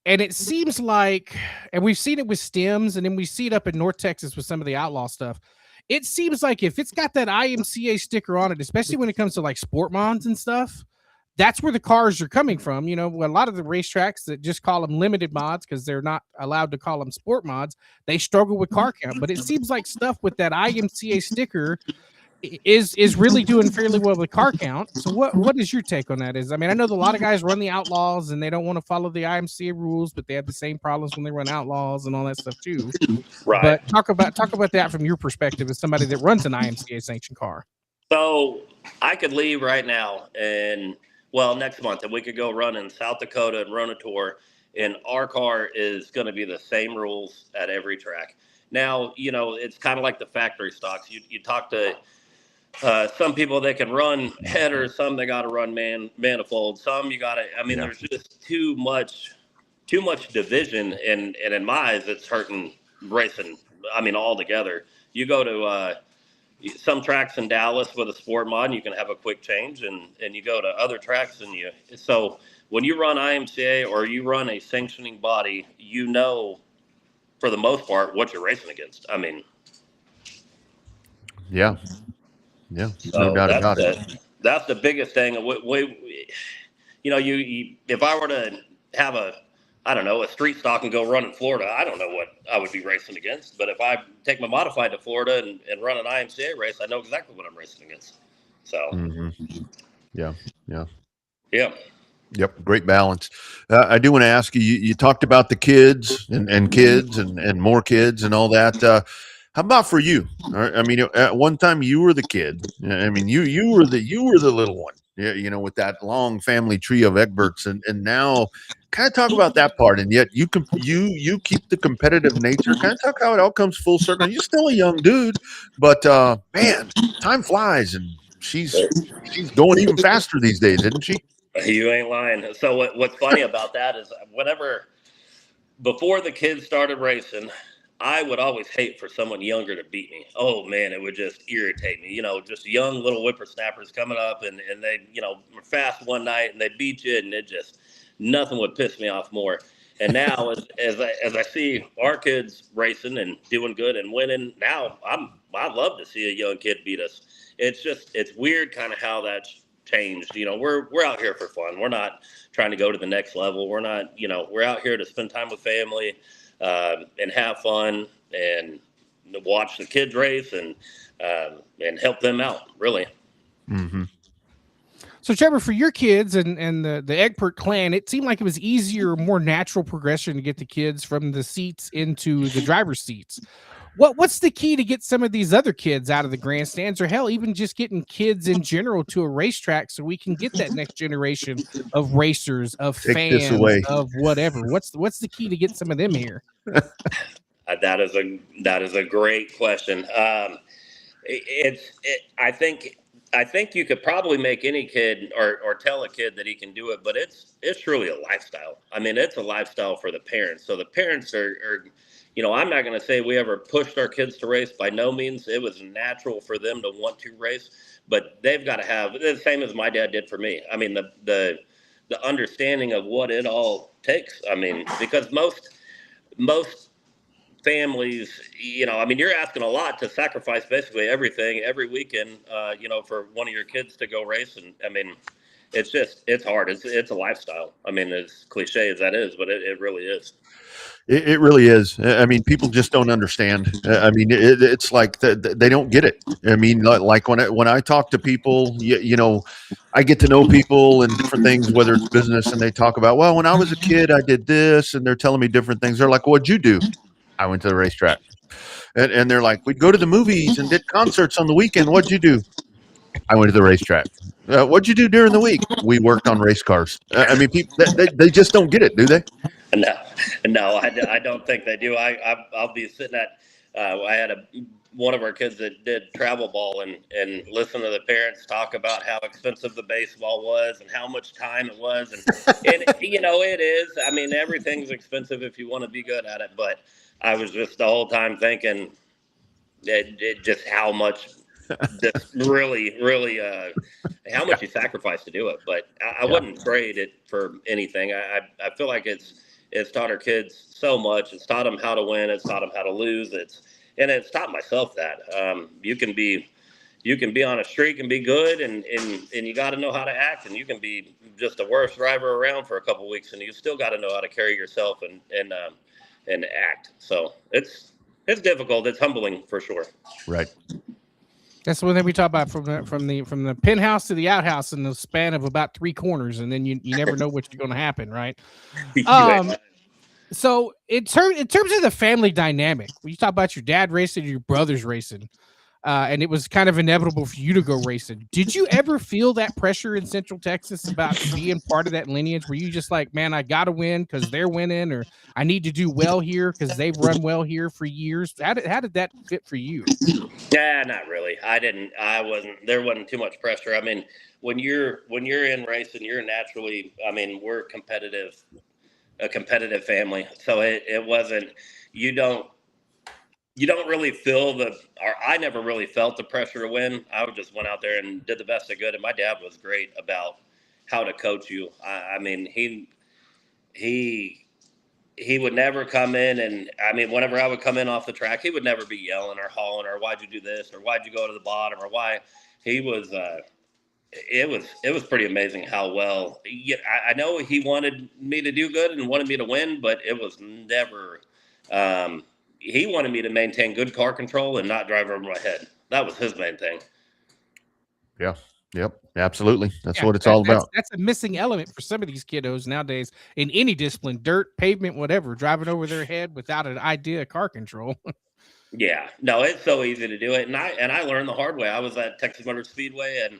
And it seems like, and we've seen it with stems, and then we see it up in North Texas with some of the outlaw stuff. It seems like if it's got that IMCA sticker on it, especially when it comes to like sport mods and stuff, that's where the cars are coming from. A lot of the racetracks that just call them limited mods because they're not allowed to call them sport mods, they struggle with car count. But it seems like stuff with that IMCA sticker is really doing fairly well with car count. So what is your take on that? I know a lot of guys run the outlaws and they don't want to follow the IMCA rules, but they have the same problems when they run outlaws and all that stuff too. Right. But talk about that from your perspective as somebody that runs an IMCA sanctioned car. So I could leave right now next month, and we could go run in South Dakota and run a tour, and our car is going to be the same rules at every track. Now, it's kind of like the factory stocks. You talk to some people that can run headers, some they got to run manifold, some you got to. There's just too much division, and in my eyes, it's hurting racing. Altogether. You go to some tracks in Dallas with a sport mod, and you can have a quick change, and you go to other tracks, so when you run IMCA or you run a sanctioning body, for the most part what you're racing against. Yeah, no doubt about it. That's the biggest thing. If I were to have a street stock and go run in Florida, I don't know what I would be racing against. But if I take my modified to Florida and run an IMCA race, I know exactly what I'm racing against. So, yeah. Yep, great balance. I do want to ask you. You talked about the kids and kids and more kids and all that. How about for you? At one time you were the kid. You were the little one. Yeah, with that long family tree of Egberts, and now kind of talk about that part. And yet you keep the competitive nature. Kind of talk how it all comes full circle. You're still a young dude, but man, time flies, and she's going even faster these days, isn't she? You ain't lying. So what's funny about that is before the kids started racing, I would always hate for someone younger to beat me. Oh man, it would just irritate me. Just young little whippersnappers coming up and they, were fast one night and they beat you, and nothing would piss me off more. And now, as I see our kids racing and doing good and winning, now I love to see a young kid beat us. It's weird, kind of how that's changed. We're out here for fun. We're not trying to go to the next level. We're not, we're out here to spend time with family and have fun and watch the kids race and help them out. Really. Mm-hmm. So, Trevor, for your kids and the Egbert clan, it seemed like it was easier, more natural progression to get the kids from the seats into the driver's seats. What's the key to get some of these other kids out of the grandstands, or hell, even just getting kids in general to a racetrack so we can get that next generation of racers, of Take this fans, away. of whatever? What's the key to get some of them here? That is a great question. I think you could probably make any kid or tell a kid that he can do it, but it's truly a lifestyle. I mean, it's a lifestyle for the parents. So the parents are I'm not going to say we ever pushed our kids to race. By no means. It was natural for them to want to race, but they've got to have the same as my dad did for me. I mean, the understanding of what it all takes. I mean, because most families, I mean, you're asking a lot to sacrifice basically everything every weekend, for one of your kids to go race. And I mean, it's hard. It's a lifestyle. I mean, as cliche as that is, but it really is. It really is. I mean, people just don't understand. I mean, it's like they don't get it. I mean, like when I talk to people, I get to know people and different things, whether it's business, and they talk about, well, when I was a kid, I did this, and they're telling me different things. They're like, what'd you do? I went to the racetrack. And they're like, we'd go to the movies and did concerts on the weekend. What'd you do? I went to the racetrack. What'd you do during the week? We worked on race cars. I mean, people, they just don't get it, do they? No, I don't think they do. I'll be sitting at. I had one of our kids that did travel ball and listen to the parents talk about how expensive the baseball was and how much time it was, and it is. I mean, everything's expensive if you want to be good at it. But I was just the whole time thinking that just how much. Just really, how much you sacrifice to do it. But I wouldn't trade it for anything. I feel like it's taught our kids so much. It's taught them how to win. It's taught them how to lose. It's taught myself that you can be on a streak and be good, and you got to know how to act. And you can be just the worst driver around for a couple of weeks, and you still got to know how to carry yourself and act. So it's difficult. It's humbling for sure. Right. That's one thing we talk about from the penthouse to the outhouse in the span of about 3 corners, and then you never know what's going to happen, right? So in terms of the family dynamic, when you talk about your dad racing, your brothers racing, and it was kind of inevitable for you to go racing. Did you ever feel that pressure in Central Texas about being part of that lineage? Were you just like, man, I got to win because they're winning, or I need to do well here because they've run well here for years? How did that fit for you? Yeah, not really. There wasn't too much pressure. I mean, when you're in racing, you're naturally, I mean, we're a competitive family. So it wasn't, you don't really feel or I never really felt the pressure to win. I just went out there and did the best I could. And my dad was great about how to coach you. I mean, he would never come in, and I mean, whenever I would come in off the track, he would never be yelling or hollering or why'd you do this or why'd you go to the bottom or why. He was, it was pretty amazing how well. I know he wanted me to do good and wanted me to win, but it was never. He wanted me to maintain good car control and not drive over my head. That was his main thing. Yeah. Yep. Absolutely. That's what it's all about. That's a missing element for some of these kiddos nowadays in any discipline, dirt, pavement, whatever, driving over their head without an idea of car control. Yeah, no, it's so easy to do it. And I learned the hard way. I was at Texas Motor Speedway and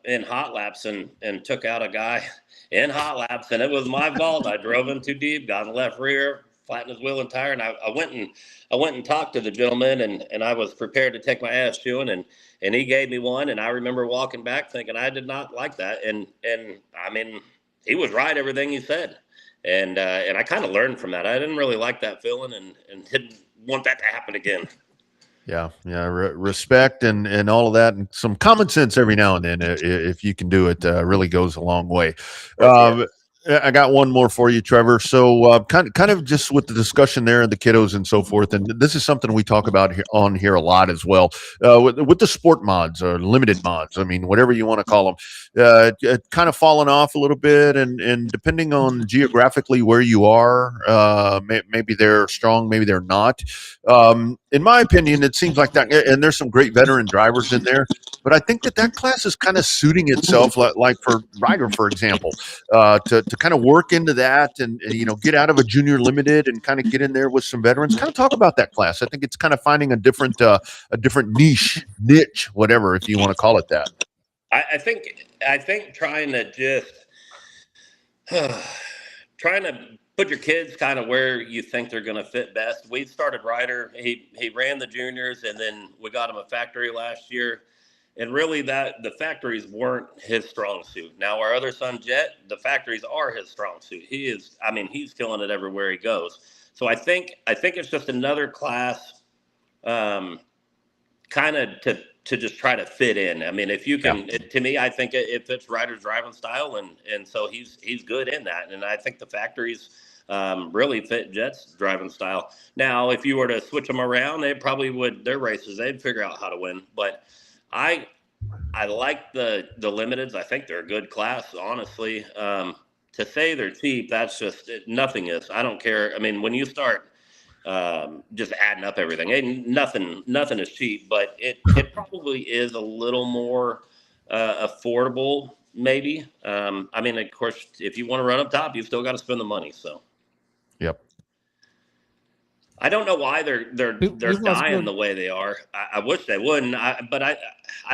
in hot laps and took out a guy in hot laps, and it was my fault. I drove him too deep, got in the left rear, flattened his wheel and tire, and I went and talked to the gentleman, and I was prepared to take my ass chewing, and he gave me one, and I remember walking back thinking I did not like that, and I mean, he was right, everything he said, and I kind of learned from that. I didn't really like that feeling, and didn't want that to happen again. Yeah. Respect and all of that, and some common sense every now and then, if you can do it, really goes a long way. I got one more for you, Trevor. So, kind of just with the discussion there and the kiddos and so forth, and this is something we talk about here a lot as well. With the sport mods or limited mods, I mean, whatever you want to call them, kind of fallen off a little bit, and depending on geographically where you are, maybe they're strong, maybe they're not. In my opinion, it seems like that, and there's some great veteran drivers in there. But I think that class is kind of suiting itself, like for Ryder, for example, to kind of work into that and get out of a junior limited and kind of get in there with some veterans. Kind of talk about that class. I think it's kind of finding a different niche, whatever, if you want to call it that. I think trying to just trying to put your kids kind of where you think they're going to fit best. We started Ryder. He ran the juniors, and then we got him a factory last year. And really, that the factories weren't his strong suit. Now, our other son, Jet, the factories are his strong suit. He's killing it everywhere he goes. So I think it's just another class, kind of to just try to fit in. I mean, if you can, to me, I think it fits Ryder's driving style, and so he's good in that. And I think the factories really fit Jet's driving style. Now, if you were to switch them around, they probably would. Their races, they'd figure out how to win, but. I like the limiteds. I think they're a good class, honestly. To say they're cheap, that's just nothing is. I don't care. I mean, when you start just adding up everything, nothing is cheap, but it probably is a little more affordable, maybe. I mean, of course, if you want to run up top, you've still got to spend the money. So, yep. I don't know why they're dying the way they are. I wish they wouldn't. But I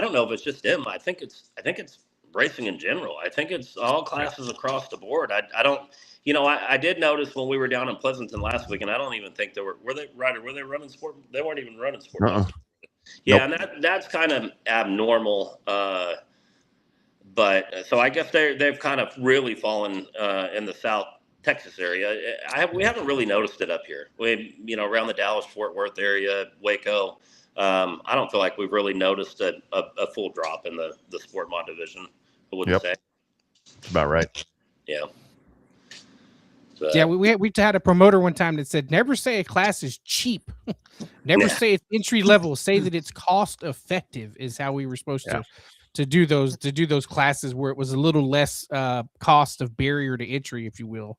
don't know if it's just them. I think it's racing in general. I think it's all classes across the board. I don't. I did notice when we were down in Pleasanton last week, and I don't even think they were they running sport? They weren't even running sport. Yeah, nope. And that's kind of abnormal. But so I guess they've kind of really fallen in the South Texas area. We haven't really noticed it up here. We, around the Dallas Fort Worth area, Waco. I don't feel like we've really noticed a full drop in the sport mod division. I wouldn't say. That's about right. Yeah. So, yeah, we had a promoter one time that said, "Never say a class is cheap. Never say it's entry level. Say that it's cost effective." Is how we were supposed to do those classes where it was a little less cost of barrier to entry, if you will.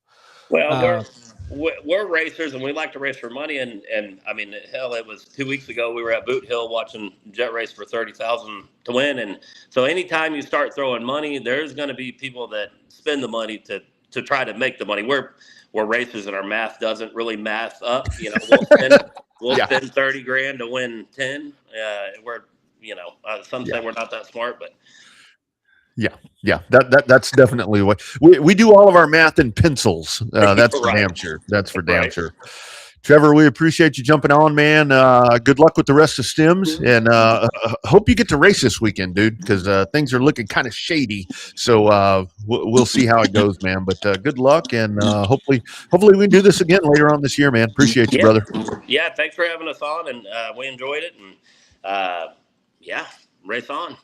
Well, we're racers, and we like to race for money. And I mean, hell, it was 2 weeks ago we were at Boot Hill watching Jet race for $30,000 to win. And so anytime you start throwing money, there's going to be people that spend the money to try to make the money. We're racers, and our math doesn't really math up. We'll spend 30 grand to win 10. Some say we're not that smart, but. Yeah, that's definitely what we do. All of our math in pencils. That's for damn sure. That's for damn sure. Trevor, we appreciate you jumping on, man. Good luck with the rest of Stims, and hope you get to race this weekend, dude, because things are looking kind of shady. So we'll see how it goes, man. But good luck, and hopefully we can do this again later on this year, man. Appreciate you, brother. Yeah, thanks for having us on, and we enjoyed it, and race on.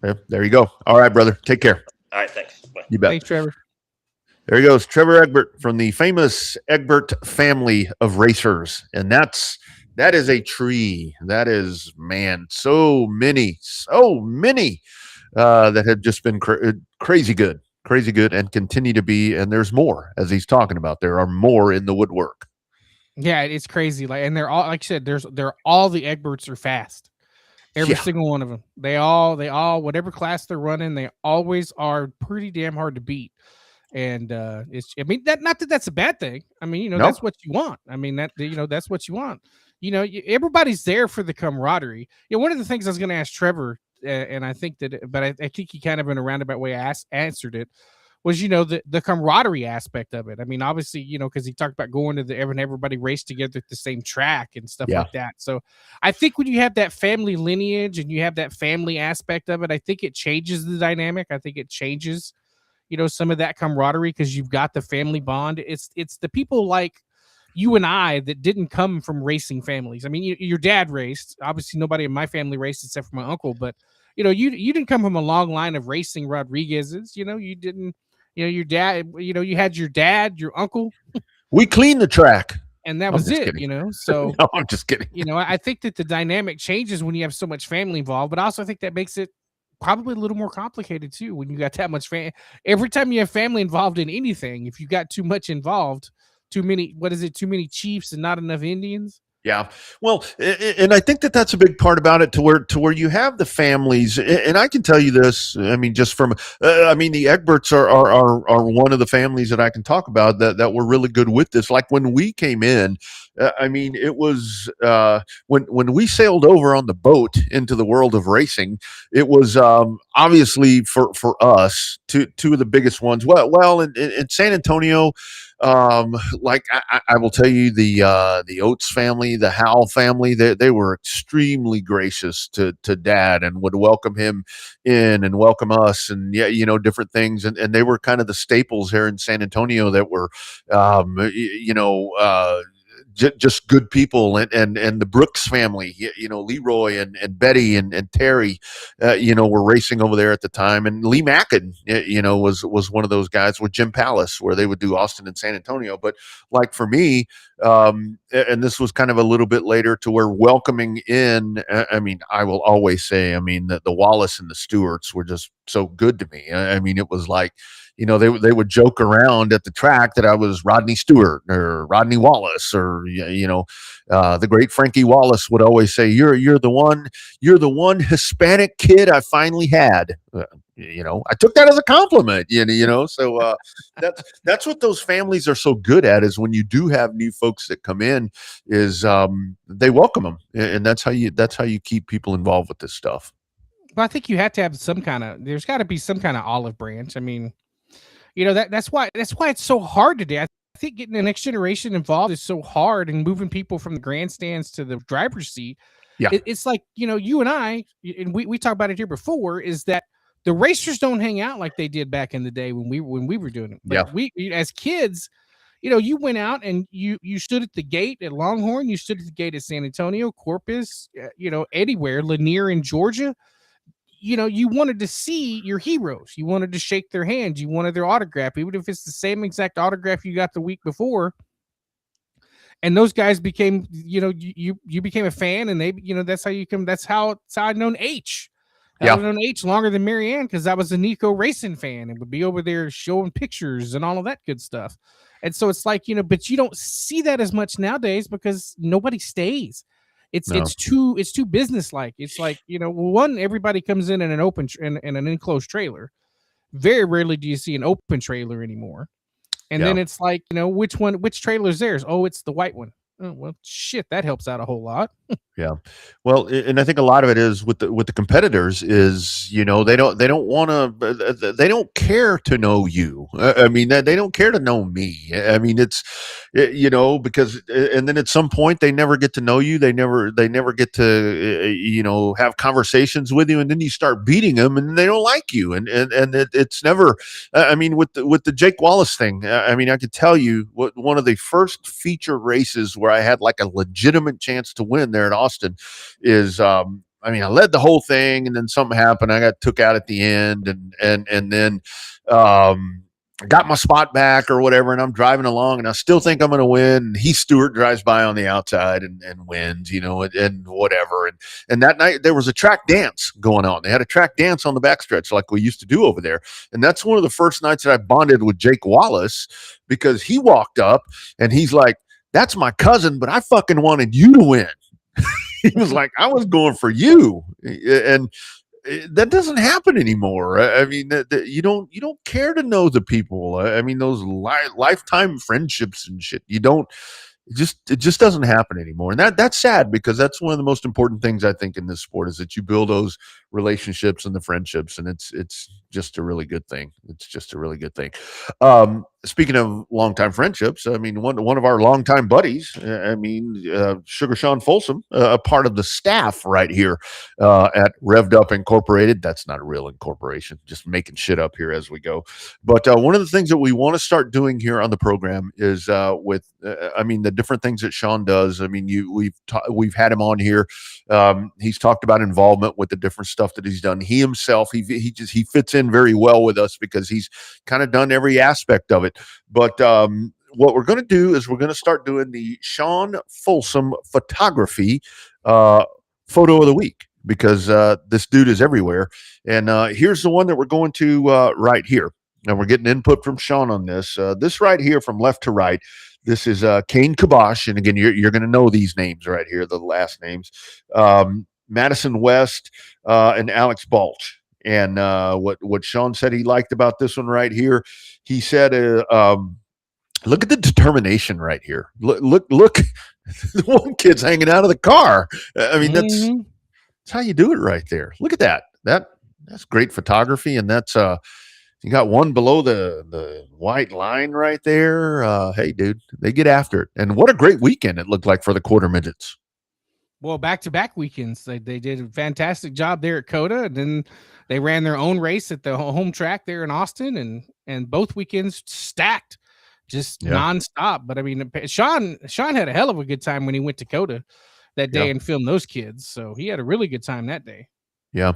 Yeah, there you go. All right, brother. Take care. All right, thanks. Bye. You bet. Thanks, Trevor. There he goes, Trevor Egbert from the famous Egbert family of racers. And that is a tree. That is, man, so many that have just been crazy good and continue to be. And there's more, as he's talking about. There are more in the woodwork. Yeah, it's crazy. And they're all, like I said, they're all the Egberts are fast. Every single one of them. They all, whatever class they're running, they always are pretty damn hard to beat. And that's a bad thing. I mean, that's what you want. I mean, that's what you want. Everybody's there for the camaraderie. One of the things I was going to ask Trevor, and I think but I think he kind of in a roundabout way answered it, was, the camaraderie aspect of it. I mean, obviously, because he talked about going to everybody race together at the same track and stuff like that. So I think when you have that family lineage and you have that family aspect of it, I think it changes the dynamic. I think it changes, some of that camaraderie because you've got the family bond. It's the people like you and I that didn't come from racing families. I mean, your dad raced. Obviously, nobody in my family raced except for my uncle, but you didn't come from a long line of racing Rodriguez's. You didn't. your dad, you had your dad, your uncle, We cleaned the track. and that I'm was just it, kidding. So, No, I'm just kidding. I think that the dynamic changes when you have so much family involved, but I also think that makes it probably a little more complicated too when you got that much every time you have family involved in anything. If you got too much involved, too many chiefs and not enough Indians. Yeah. Well, and I think that that's a big part about it, to where you have the families, and I can tell you this. I mean, just from, I mean, the Egberts are one of the families that I can talk about that were really good with this. Like when we came in, I mean, it was when we sailed over on the boat into the world of racing, it was obviously for us two of the biggest ones. Well, in San Antonio. Like I will tell you, the Oates family, the Howell family, they were extremely gracious to Dad, and would welcome him in and welcome us, and yeah, different things, and they were kind of the staples here in San Antonio that were, just good people, and the Brooks family, Leroy and Betty and Terry, were racing over there at the time, and Lee Mackin, was one of those guys with Jim Palace, where they would do Austin and San Antonio. But like for me, and this was kind of a little bit later, to where welcoming in, I mean, I will always say, I mean, the Wallace and the Stewarts were just so good to me. I mean, it was like, they would joke around at the track that I was Rodney Stewart or Rodney Wallace, or the great Frankie Wallace would always say, "You're the one Hispanic kid I finally had." I took that as a compliment. So that's what those families are so good at, is when you do have new folks that come in, is they welcome them, and that's how you keep people involved with this stuff. But I think you have to have there's got to be some kind of olive branch. I mean, that's why it's so hard today. I think getting the next generation involved is so hard, and moving people from the grandstands to the driver's seat. Yeah. It's like, you and I, and we talked about it here before, is that the racers don't hang out like they did back in the day when we were doing it. But Yeah. we as kids, you went out and you stood at the gate at Longhorn, you stood at the gate at San Antonio, Corpus, anywhere, Lanier in Georgia. You wanted to see your heroes. You wanted to shake their hands. You wanted their autograph, even if it's the same exact autograph you got the week before. And those guys became, you became a fan, and they, that's how you come. That's how I'd known H. Yeah. I've known H longer than Marianne, because I was a Nico racing fan and would be over there showing pictures and all of that good stuff. And so it's like, but you don't see that as much nowadays because nobody stays. It's too businesslike. It's like, one, everybody comes in an open in an enclosed trailer. Very rarely do you see an open trailer anymore. And then it's like, which trailer is theirs? Oh, it's the white one. Oh, well, shit, that helps out a whole lot. Yeah. Well, and I think a lot of it is with the competitors is, they don't want to, they don't care to know you. I mean, they don't care to know me. I mean, it's, because, and then at some point they never get to know you. They never get to, have conversations with you, and then you start beating them and they don't like you. And it's never, I mean, with the Jake Wallace thing, I mean, I could tell you one of the first feature races where I had like a legitimate chance to win there at Austin is, I mean, I led the whole thing, and then something happened. I got took out at the end, and then got my spot back or whatever, and I'm driving along, and I still think I'm going to win. And Heath Stewart drives by on the outside and wins, and whatever. And that night there was a track dance going on. They had a track dance on the backstretch like we used to do over there. And that's one of the first nights that I bonded with Jake Wallace, because he walked up and he's like, "That's my cousin, but I fucking wanted you to win." He was like, "I was going for you." And that doesn't happen anymore. I mean, you don't care to know the people. I mean, those lifetime friendships and shit. You don't. It just doesn't happen anymore, and that's sad, because that's one of the most important things I think in this sport, is that you build those relationships and the friendships, and it's just a really good thing. It's just a really good thing. Speaking of longtime friendships, I mean, one of our longtime buddies, I mean, Sugar Sean Folsom, a part of the staff right here at Revved Up Incorporated. That's not a real incorporation, just making shit up here as we go. But one of the things that we want to start doing here on the program is I mean, the different things that Sean does. I mean, we've had him on here. He's talked about involvement with the different stuff that he's done. He himself, he fits in very well with us because he's kind of done every aspect of it. But what we're going to do is we're going to start doing the Sean Folsom photography photo of the week, because this dude is everywhere. And here's the one that we're going to right here. And we're getting input from Sean on this. This right here from left to right. This is Kane Kibosh. And again, you're going to know these names right here, the last names. Madison West and Alex Balch. And what Sean said he liked about this one right here, he said, look at the determination right here. Look, the one kid's hanging out of the car. I mean, that's how you do it right there. Look at that. That's great photography. And that's you got one below the white line right there. Hey, dude, they get after it. And what a great weekend it looked like for the quarter midgets. Well, back-to-back weekends, they did a fantastic job there at COTA, and then they ran their own race at the home track there in Austin, and both weekends stacked, just nonstop. But I mean, Sean had a hell of a good time when he went to COTA that day and filmed those kids. So he had a really good time that day. Yeah.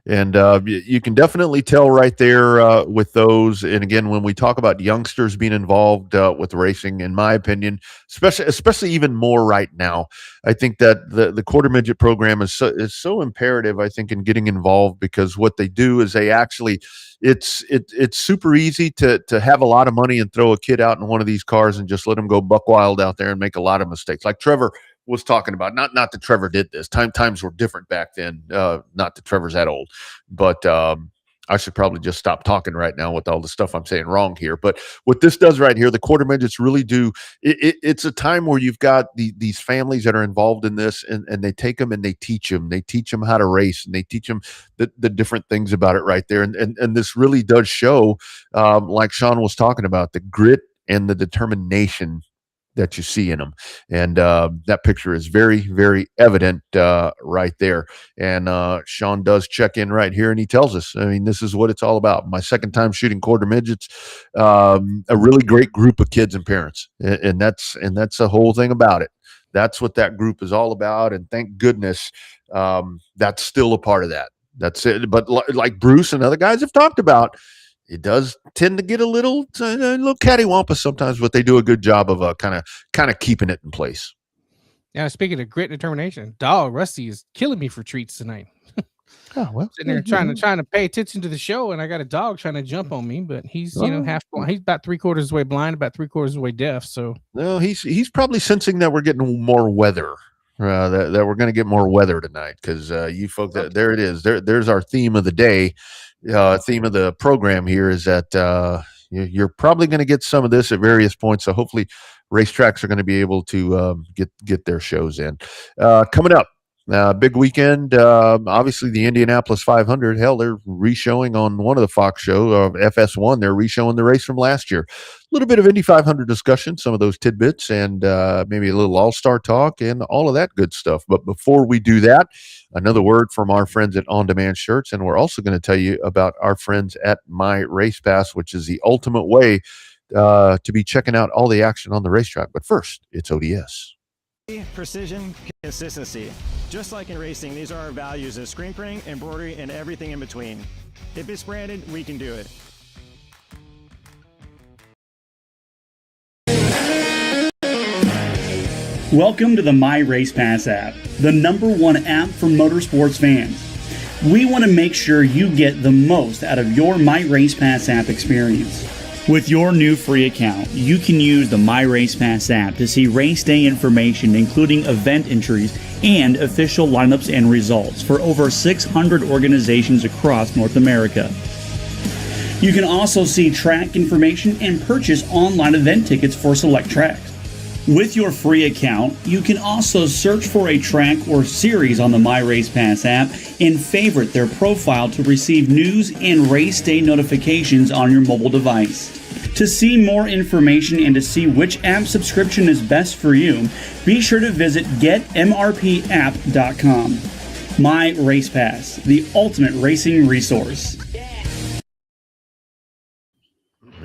And you can definitely tell right there with those. And again, when we talk about youngsters being involved with racing, in my opinion, especially even more right now, I think that the quarter midget program is so imperative, I think, in getting involved, because what they do is they actually, it's super easy to have a lot of money and throw a kid out in one of these cars and just let them go buck wild out there and make a lot of mistakes. Like Trevor was talking about, not that Trevor did this. Times were different back then. Not that Trevor's that old, but I should probably just stop talking right now with all the stuff I'm saying wrong here. But what this does right here, the quarter midgets really do. It's a time where you've got these families that are involved in this, and they take them and they teach them. They teach them how to race, and they teach them the different things about it right there. And this really does show, like Sean was talking about, the grit and the determination that you see in them. And that picture is very, very evident right there. And Sean does check in right here, and he tells us, I mean, this is what it's all about. My second time shooting quarter midgets, a really great group of kids and parents. And that's the whole thing about it. That's what that group is all about. And thank goodness that's still a part of that. That's it. But like Bruce and other guys have talked about, it does tend to get a little cattywampus sometimes, but they do a good job of kind of keeping it in place. Yeah, speaking of grit and determination, dog Rusty is killing me for treats tonight. Oh, well, sitting there trying to pay attention to the show, and I got a dog trying to jump on me, but he's half blind. He's about 3/4 of the way blind, about 3/4 of the way deaf. So no, he's probably sensing that we're getting more weather. That we're going to get more weather tonight, because you folks, there it is. There's our theme of the day. Theme of the program here is that you're probably going to get some of this at various points. So hopefully racetracks are going to be able to get their shows in. Coming up, big weekend. Obviously the Indianapolis 500. Hell, they're re-showing on one of the Fox shows, FS1. They're re-showing the race from last year. A little bit of Indy 500 discussion, some of those tidbits, and maybe a little all-star talk and all of that good stuff. But before we do that, another word from our friends at On Demand Shirts, and we're also going to tell you about our friends at My Race Pass, which is the ultimate way to be checking out all the action on the racetrack. But first, it's ODS. Precision, consistency. Just like in racing, these are our values in screen printing, embroidery, and everything in between. If it's branded, we can do it. Welcome to the My Race Pass app, the #1 app for motorsports fans. We want to make sure you get the most out of your My Race Pass app experience. With your new free account, you can use the My Race Pass app to see race day information, including event entries and official lineups and results for over 600 organizations across North America. You can also see track information and purchase online event tickets for select tracks. With your free account, you can also search for a track or series on the My Race Pass app and favorite their profile to receive news and race day notifications on your mobile device. To see more information and to see which app subscription is best for you, be sure to visit getmrpapp.com. My Race Pass, the ultimate racing resource.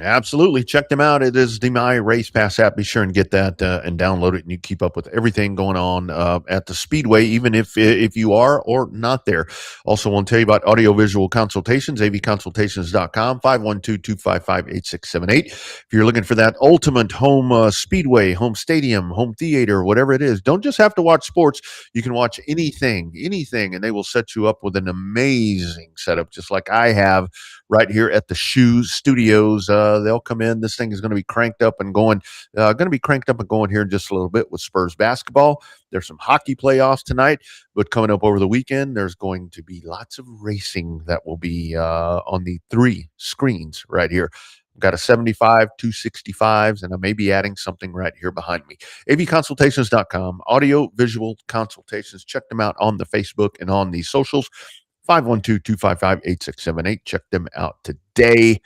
Absolutely. Check them out. It is the My Race Pass app. Be sure and get that and download it, and you keep up with everything going on at the Speedway, even if you are or not there. Also, want to tell you about audiovisual consultations, avconsultations.com, 512-255-8678. If you're looking for that ultimate home speedway, home stadium, home theater, whatever it is, don't just have to watch sports. You can watch anything, and they will set you up with an amazing setup, just like I have right here at the Shoe Studios. They'll come in. This thing is going to be cranked up and going. Here in just a little bit with Spurs basketball. There's some hockey playoffs tonight, but coming up over the weekend, there's going to be lots of racing that will be on the 3 screens right here. I've got a 75, 265s, and I may be adding something right here behind me. avconsultations.com, audio visual consultations. Check them out on the Facebook and on the socials. 512-255-8678. Check them out today.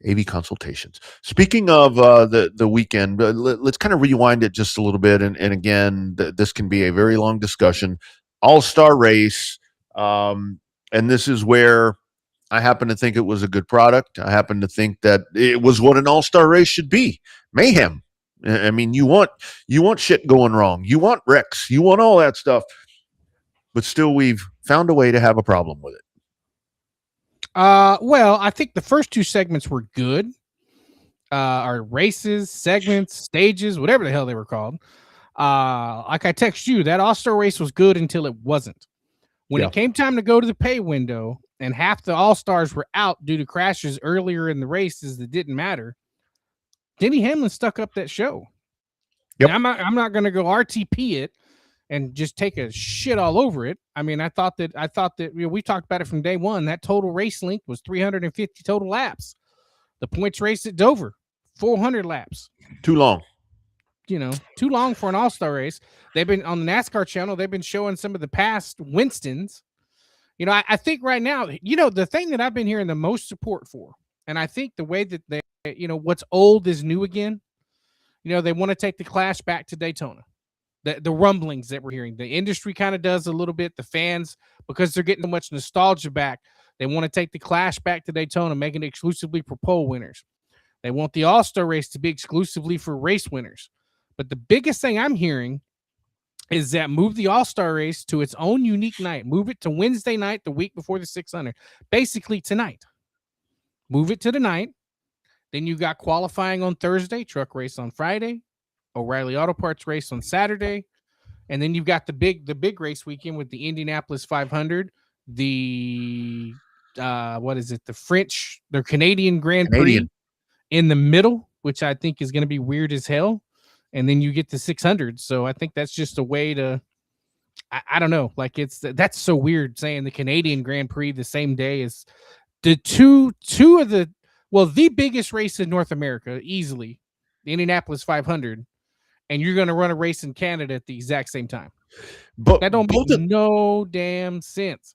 AV Consultations. Speaking of the weekend, let's kind of rewind it just a little bit. And again, this can be a very long discussion. All-Star race. And this is where I happen to think it was a good product. I happen to think that it was what an all-star race should be. Mayhem. I mean, you want shit going wrong. You want wrecks. You want all that stuff. But still, we've found a way to have a problem with it. Well, I think the first 2 segments were good. Our races, segments, stages, whatever the hell they were called. Like I text you, that All-Star race was good until it wasn't. When it came time to go to the pay window and half the All-Stars were out due to crashes earlier in the races that didn't matter, Denny Hamlin stuck up that show. Yep. I'm not going to go RTP it and just take a shit all over it. I mean, I thought that we talked about it from day one. That total race length was 350 total laps. The points race at Dover, 400 laps. Too long. Too long for an all-star race. They've been on the NASCAR channel. They've been showing some of the past Winstons. I think right now, the thing that I've been hearing the most support for, and I think the way that they, what's old is new again. They want to take the Clash back to Daytona. The rumblings that we're hearing, the industry kind of does a little bit. The fans, because they're getting so much nostalgia back, they want to take the Clash back to Daytona, making it exclusively for pole winners. They want the All-Star race to be exclusively for race winners. But the biggest thing I'm hearing is that move the All-Star race to its own unique night. Move it to Wednesday night, the week before the 600. Basically tonight. Move it to the night. Then you got qualifying on Thursday, truck race on Friday, O'Reilly Auto Parts race on Saturday, and then you've got the big race weekend with the Indianapolis 500, the the Canadian Grand Prix in the middle, which I think is going to be weird as hell, and then you get the 600. So I think that's just a way to, I don't know, like that's so weird saying the Canadian Grand Prix the same day as the two of the biggest race in North America, easily, the Indianapolis 500. And you're going to run a race in Canada at the exact same time. But that don't make no damn sense.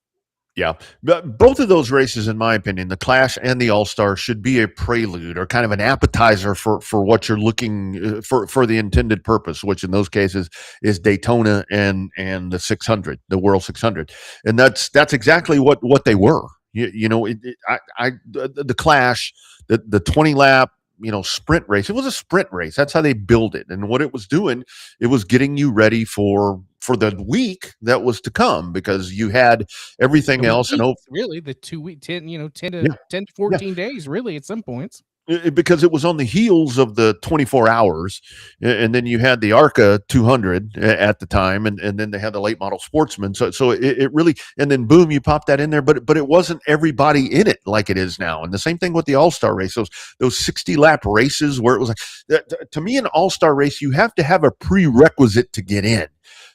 Yeah. But both of those races, in my opinion, the Clash and the All-Star, should be a prelude or kind of an appetizer for what you're looking for the intended purpose, which in those cases is Daytona and the 600, the World 600. And that's exactly what they were. The Clash, the 20 lap, sprint race. It was a sprint race. That's how they build it. And what it was doing, it was getting you ready for the week that was to come, because you had everything else. And really the 2 week, 10 to 14 days, really, at some points. Because it was on the heels of the 24 hours, and then you had the ARCA 200 at the time, and then they had the late model Sportsman. So it really, and then boom, you pop that in there, but it wasn't everybody in it like it is now. And the same thing with the All-Star race, those 60 lap races where it was like, to me, an All-Star race, you have to have a prerequisite to get in.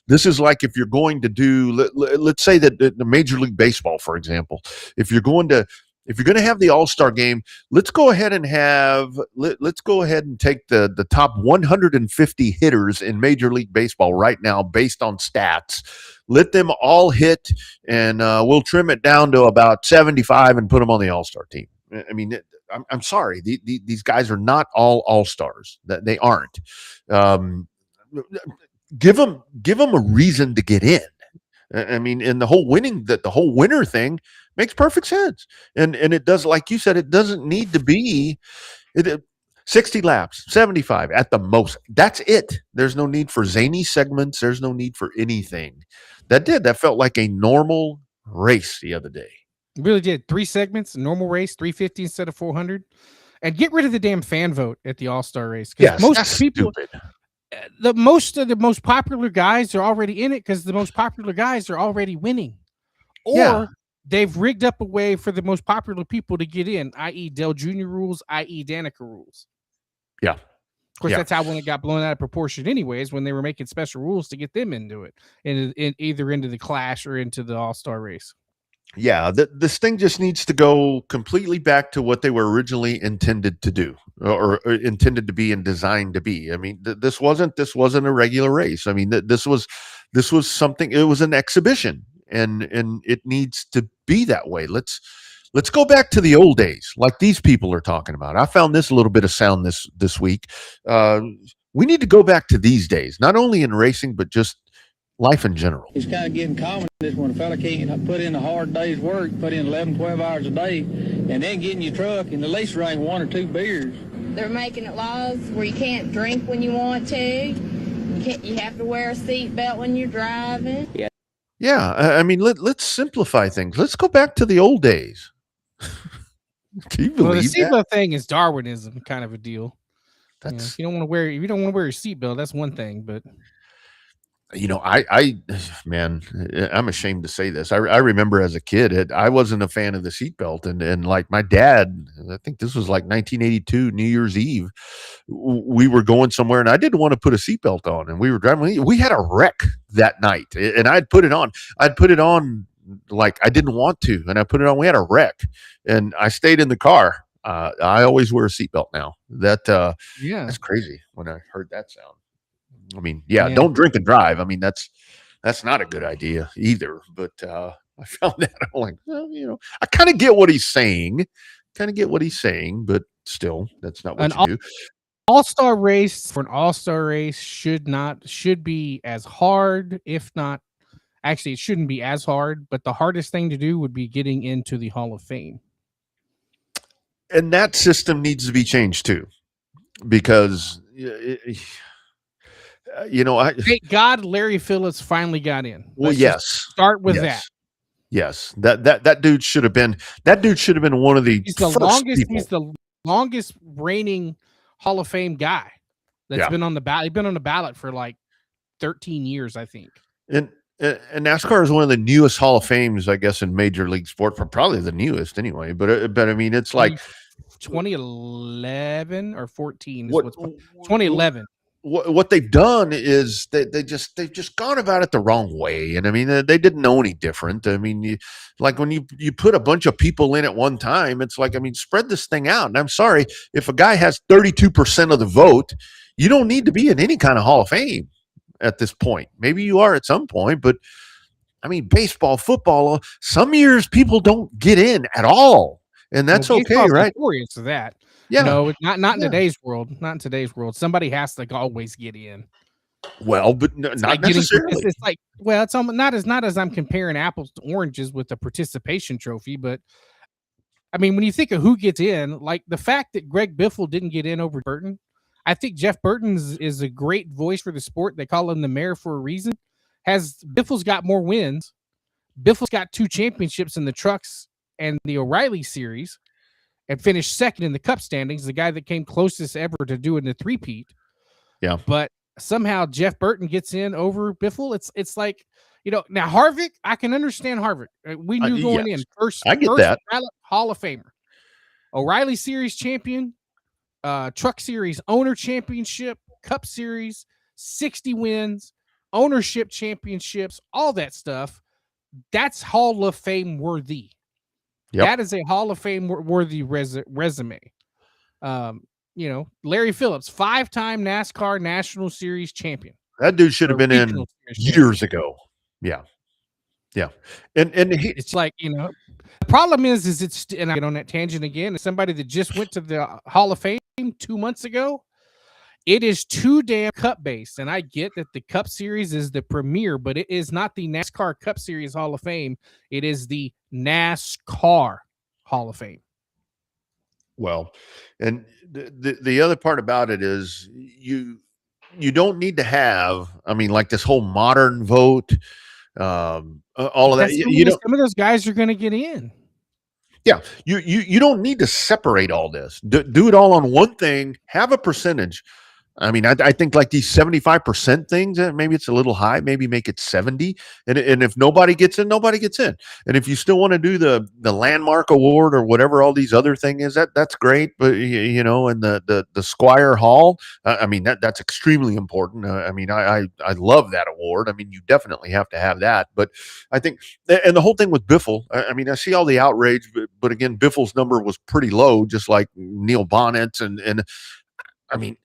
This is like if you're going to do, let's say that the Major League Baseball, for example, if you're going to have the All-Star game, let's go ahead and take the top 150 hitters in Major League Baseball right now based on stats. Let them all hit, and we'll trim it down to about 75 and put them on the All-Star team. I mean, I'm sorry. These guys are not all All-Stars. They aren't. Give them a reason to get in. I mean, and the whole winner thing makes perfect sense. And it does, like you said, it doesn't need to be, It, 60 laps, 75 at the most. That's it. There's no need for zany segments. There's no need for anything. That felt like a normal race the other day. It really did. 3 segments, normal race, 350 instead of 400. And get rid of the damn fan vote at the All-Star race. Yes, most that's people, stupid. most of the most popular guys are already in it because the most popular guys are already winning. Or Yeah. they've rigged up a way for the most popular people to get in, i.e. Dale Jr. rules, i.e. Danica rules. Yeah. Of course, Yeah. that's how when it got blown out of proportion anyways, when they were making special rules to get them into it, in either into the Clash or into the All-Star race. Yeah, this thing just needs to go completely back to what they were originally intended to do, or intended to be and designed to be. I mean, this wasn't a regular race. I mean, this was something. It was an exhibition, and it needs to be that way. Let's go back to the old days, like these people are talking about. I found this a little bit of sound this week. We need to go back to these days, not only in racing but just life in general. It's kind of getting common this when a fella can't put in a hard day's work, put in 11, 12 hours a day, and then get in your truck and at least drink 1 or 2 beers. They're making it laws where you can't drink when you want to. You have to wear a seatbelt when you're driving. Yeah, I mean, let's simplify things. Let's go back to the old days. Can you believe the that? seatbelt thing is Darwinism kind of a deal. That's if you don't want to wear your seatbelt, that's one thing, but man, I'm ashamed to say this. I remember as a kid, I wasn't a fan of the seatbelt, and like my dad, I think this was like 1982 New Year's Eve. We were going somewhere, and I didn't want to put a seatbelt on, and we were driving. We had a wreck that night, and I'd put it on. Like I didn't want to, and I put it on. We had a wreck, and I stayed in the car. I always wear a seatbelt now. That's crazy when I heard that sound. I mean, don't drink and drive. I mean, that's not a good idea either. But I found that I'm like, well, I kind of get what he's saying. But still, that's not what you do. All-Star race for an All-Star race should be as hard, if not, actually, it shouldn't be as hard. But the hardest thing to do would be getting into the Hall of Fame. And that system needs to be changed too, because. Thank God Larry Phillips finally got in. Start with that. Yes, that dude should have been one of the. He's the longest reigning Hall of Fame guy that's been on the ballot. He's been on the ballot for like 13 years, I think. And NASCAR is one of the newest Hall of Fames, I guess, in Major League Sport, probably the newest anyway. But I mean, it's like 2011 or 14. 2011. What they've done is they've just gone about it the wrong way, and I mean they didn't know any different. I mean, like when you put a bunch of people in at one time, it's like, I mean, spread this thing out. And I'm sorry, if a guy has 32% of the vote, you don't need to be in any kind of Hall of Fame at this point. Maybe you are at some point, but I mean, baseball, football, some years people don't get in at all, and that's okay, right? Notorious for that. Yeah. No, not in today's world. Not in today's world. Somebody has to always get in. Well, but not necessarily. It's like, well, it's not as I'm comparing apples to oranges with the participation trophy, but I mean, when you think of who gets in, like the fact that Greg Biffle didn't get in over Burton, I think Jeff Burton is a great voice for the sport. They call him the mayor for a reason. Biffle's got more wins. Biffle's got 2 championships in the trucks and the O'Reilly series, and finished second in the Cup standings, the guy that came closest ever to doing the three-peat. Yeah. But somehow Jeff Burton gets in over Biffle. It's like, now Harvick, I can understand Harvick. We knew going in first that. Ballot Hall of Famer. O'Reilly Series champion, Truck Series owner championship, Cup Series, 60 wins, ownership championships, all that stuff. That's Hall of Fame worthy. Yep. That is a Hall of Fame worthy resume. Larry Phillips, 5-time NASCAR National Series champion. That dude should have been in years ago. Yeah. And it's like, the problem is it's, and I get on that tangent again, as somebody that just went to the Hall of Fame 2 months ago, it is too damn Cup based. And I get that the Cup Series is the premier, but it is not the NASCAR Cup Series Hall of Fame. It is the NASCAR Hall of Fame. Well, and the other part about it is you don't need to have, I mean, like this whole modern vote, all of that. Because some of those guys are going to get in. Yeah, you don't need to separate all this. Do it all on one thing. Have a percentage. I mean, I think like these 75% things, maybe it's a little high. Maybe make it 70. And if nobody gets in, nobody gets in. And if you still want to do the landmark award or whatever all these other thing is, that's great. But you know, and the Squire Hall, I mean that's extremely important. I mean, I love that award. I mean, you definitely have to have that. But I think, and the whole thing with Biffle, I mean, I see all the outrage, but again, Biffle's number was pretty low, just like Neil Bonnet's, and I mean,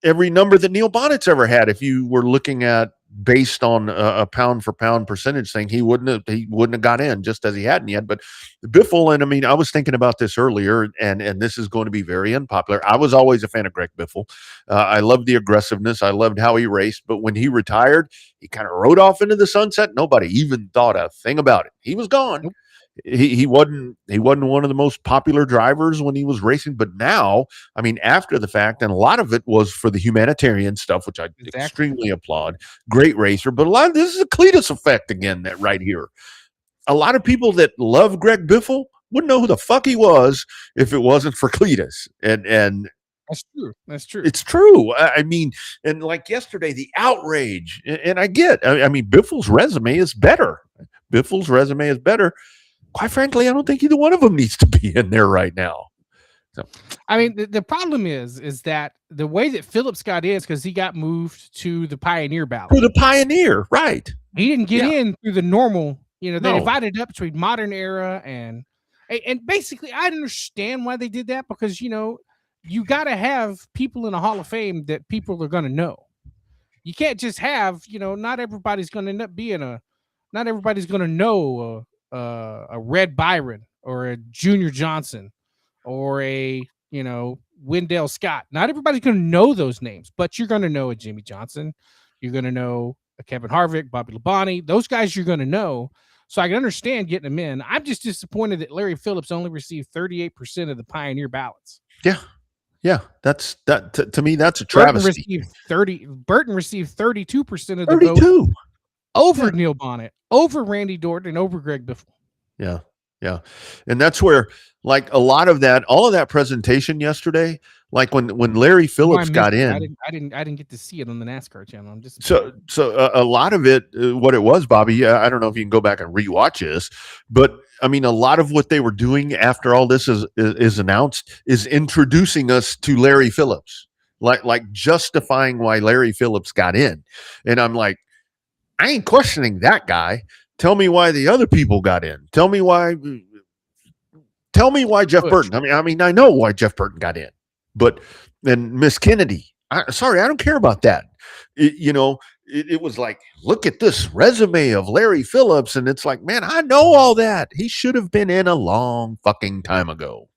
every number that Neil Bonnet's ever had. If you were looking at based on a pound for pound percentage thing, he wouldn't have got in, just as he hadn't yet. But Biffle, and I mean, I was thinking about this earlier, and this is going to be very unpopular. I was always a fan of Greg Biffle. I loved the aggressiveness. I loved how he raced. But when he retired, he kind of rode off into the sunset. Nobody even thought a thing about it. He was gone. Nope. He wasn't one of the most popular drivers when he was racing, but now, I mean, after the fact, and a lot of it was for the humanitarian stuff, which I extremely applaud. Great racer, but a lot of this is a Cletus effect again. That right here, a lot of people that love Greg Biffle wouldn't know who the fuck he was if it wasn't for Cletus, and that's true. That's true. It's true. I mean, and like yesterday, the outrage, and I get. I mean, Biffle's resume is better. Quite frankly, I don't think either one of them needs to be in there right now. So, I mean, the problem is that the way that Phillips got in is because he got moved to the Pioneer ballot. To the Pioneer, right? He didn't get in through the normal. You know, they divided up between modern era and basically, I understand why they did that because you know you got to have people in a Hall of Fame that people are going to know. You can't just have, you know, not everybody's going to end up being not everybody's going to know a Red Byron or a Junior Johnson or a, you know, Wendell Scott. Not everybody's going to know those names, but you're going to know a Jimmy Johnson. You're going to know a Kevin Harvick, Bobby Labonte. Those guys you're going to know. So I can understand getting them in. I'm just disappointed that Larry Phillips only received 38% of the Pioneer ballots. Yeah, that's to me. That's a travesty. Burton received 32% of the vote over Neil Bonnet, over Randy Dorton, and over Greg Biffle. Yeah, and that's where, like, all of that presentation yesterday, like when Larry Phillips got in, I didn't get to see it on the NASCAR channel. I'm just so a lot of it, what it was, Bobby. I don't know if you can go back and rewatch this, but I mean, a lot of what they were doing after all this is announced is introducing us to Larry Phillips, like justifying why Larry Phillips got in, and I'm like, I ain't questioning that guy. Tell me why the other people got in. Tell me why Jeff Burton. I mean, I know why Jeff Burton got in, but then Miss Kennedy. Sorry, I don't care about that. It was like, look at this resume of Larry Phillips, and it's like, man, I know all that. He should have been in a long fucking time ago.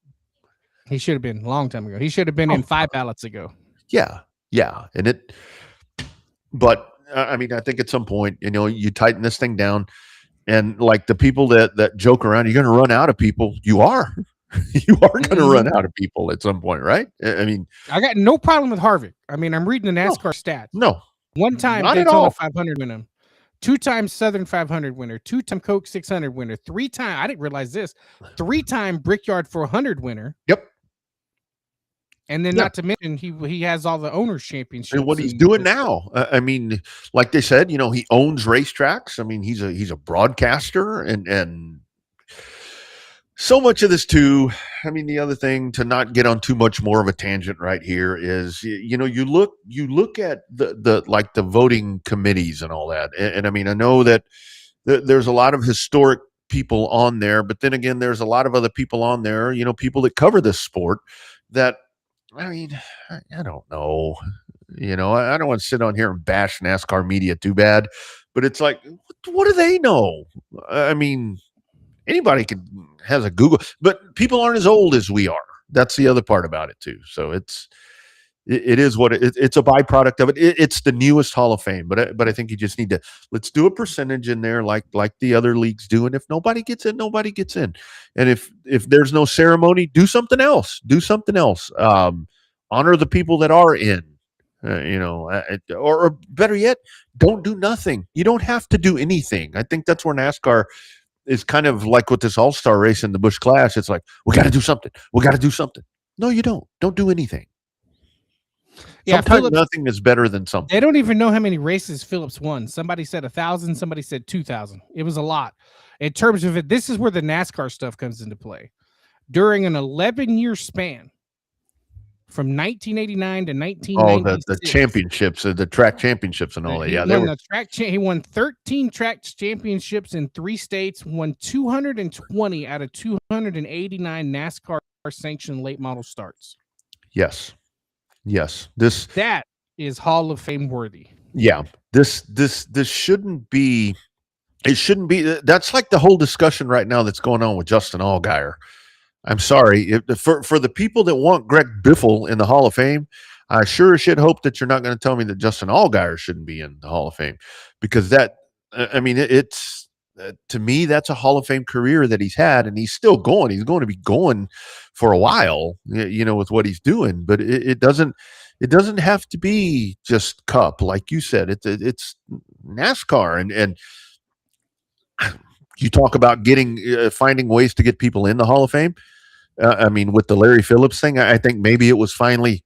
He should have been a long time ago. He should have been in 5 ballots ago. Yeah, but I mean, I think at some point, you know, you tighten this thing down. And like the people that joke around, you're going to run out of people. You are going to run out of people at some point, right? I mean, I got no problem with Harvick. I mean, I'm reading the NASCAR stats. No, one time Daytona 500 winner, 2-time Southern 500 winner, 2-time Coke 600 winner, 3-time. I didn't realize this. 3-time Brickyard 400 winner. Yep. And then, not to mention, he has all the owners' championships. And what he's doing now, I mean, like they said, you know, he owns racetracks. I mean, he's a broadcaster, and so much of this too. I mean, the other thing, to not get on too much more of a tangent right here, is, you know, you look at the voting committees and all that, and I mean, I know that there's a lot of historic people on there, but then again, there's a lot of other people on there, you know, people that cover this sport that. I mean, I don't know. You know, I don't want to sit on here and bash NASCAR media too bad, but it's like, what do they know? I mean, anybody has a Google, but people aren't as old as we are. That's the other part about it too. So it's it is what it's a byproduct of it. It's the newest Hall of Fame, but I think you just need to let's do a percentage in there like the other leagues do, and if nobody gets in, nobody gets in, and if there's no ceremony, do something else. Do something else. Honor the people that are in. Or better yet, don't do nothing. You don't have to do anything. I think that's where NASCAR is kind of like with this all-star race in the Busch Clash. It's like we got to do something. We got to do something. No, you don't. Don't do anything. Yeah, sometimes Phillips, nothing is better than something. they don't even know how many races Phillips won. Somebody said 1,000. Somebody said 2,000. It was a lot. In terms of it, this is where the NASCAR stuff comes into play. During an 11-year span, from 1989 to Oh, 1996. the championships, the track championships, and all that. Yeah, he won 13 track championships in 3 states. Won 220 out of 289 NASCAR sanctioned late model starts. Yes. That is Hall of Fame worthy. Yeah. This shouldn't be. It shouldn't be. That's like the whole discussion right now that's going on with Justin Allgaier. I'm sorry for the people that want Greg Biffle in the Hall of Fame. I sure as shit hope that you're not going to tell me that Justin Allgaier shouldn't be in the Hall of Fame, because it's to me that's a Hall of Fame career that he's had, and he's still going. He's going to be going for a while, with what he's doing. But it doesn't have to be just Cup, like you said. It's NASCAR, and you talk about finding ways to get people in the Hall of Fame. With the Larry Phillips thing, I think maybe it was finally,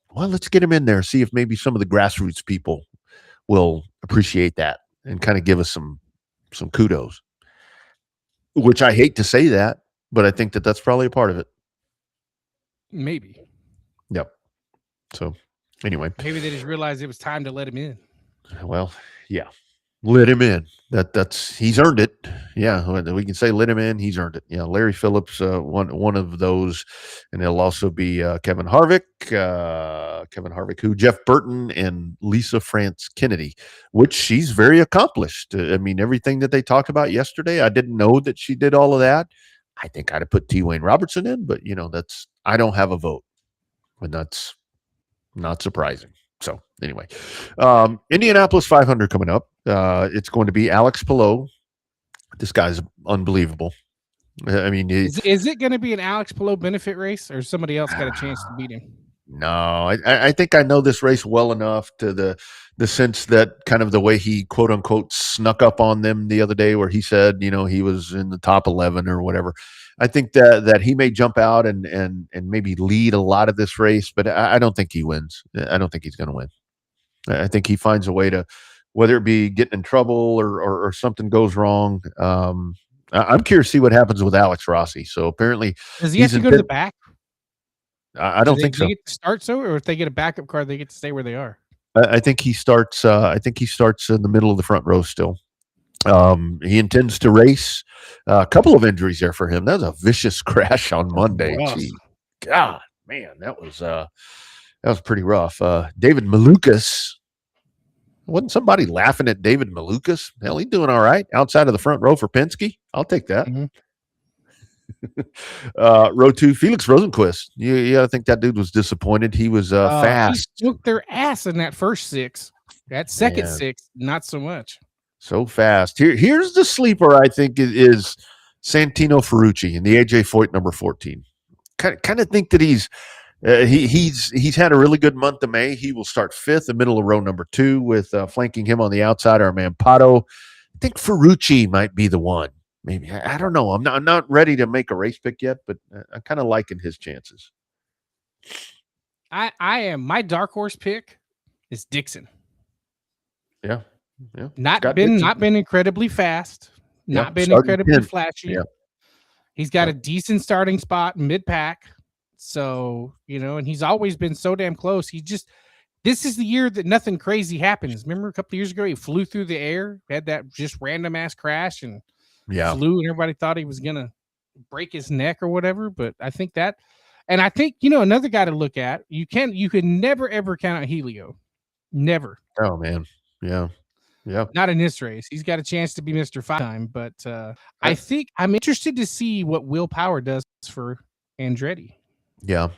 well, let's get him in there, see if maybe some of the grassroots people will appreciate that and kind of give us some kudos, which I hate to say that, but I think that that's probably a part of it. Maybe. Yep. So anyway, maybe they just realized it was time to let him in. Well, yeah. Let him in. He's earned it. Yeah, we can say let him in. He's earned it. Yeah, Larry Phillips, one of those, and it'll also be Kevin Harvick, who Jeff Burton and Lisa France Kennedy, which she's very accomplished. Everything that they talked about yesterday, I didn't know that she did all of that. I think I'd have put T. Wayne Robertson in, but I don't have a vote, and that's not surprising. So anyway, Indianapolis 500 coming up. It's going to be Alex Palou. This guy's unbelievable. Is it going to be an Alex Palou benefit race, or somebody else got a chance to beat him? No, I think I know this race well enough to the sense that kind of the way he quote unquote snuck up on them the other day, where he said he was in the top 11 or whatever. I think that he may jump out and maybe lead a lot of this race, but I don't think he wins. I don't think he's going to win. I think he finds a way to, whether it be getting in trouble or something goes wrong. I'm curious to see what happens with Alex Rossi. So apparently, does he have to go to the back? I don't think so. They get to start or if they get a backup car, they get to stay where they are. I think he starts. I think he starts in the middle of the front row still. He intends to race. A couple of injuries there for him. That was a vicious crash on Monday. Gee, God, man, that was pretty rough. David Malukas. Wasn't somebody laughing at David Malukas? Hell, he's doing all right outside of the front row for Penske. I'll take that. Mm-hmm. Row 2, Felix Rosenquist. You got to think that dude was disappointed. He was fast. He took their ass in that first 6. That second 6, not so much. So fast. Here's the sleeper. I think is Santino Ferrucci in the AJ Foyt number 14. Kind of think that he's had a really good month of May. He will start 5th, the middle of row number 2, with flanking him on the outside, our man Pato. I think Ferrucci might be the one. Maybe I don't know. I'm not ready to make a race pick yet, but I'm kind of liking his chances. I am. My dark horse pick is Dixon. Yeah. Not been incredibly fast. Not been incredibly flashy. Yeah. He's got a decent starting spot mid pack. So, and he's always been so damn close. This is the year that nothing crazy happens. Remember a couple of years ago, he flew through the air, had that just random ass crash and flew, and everybody thought he was going to break his neck or whatever. But I think another guy to look at, you can never, ever count out Helio. Never. Oh man. Yeah. Yeah. Not in this race. He's got a chance to be Mr. 5-time, but I think I'm interested to see what Will Power does for Andretti. Yeah.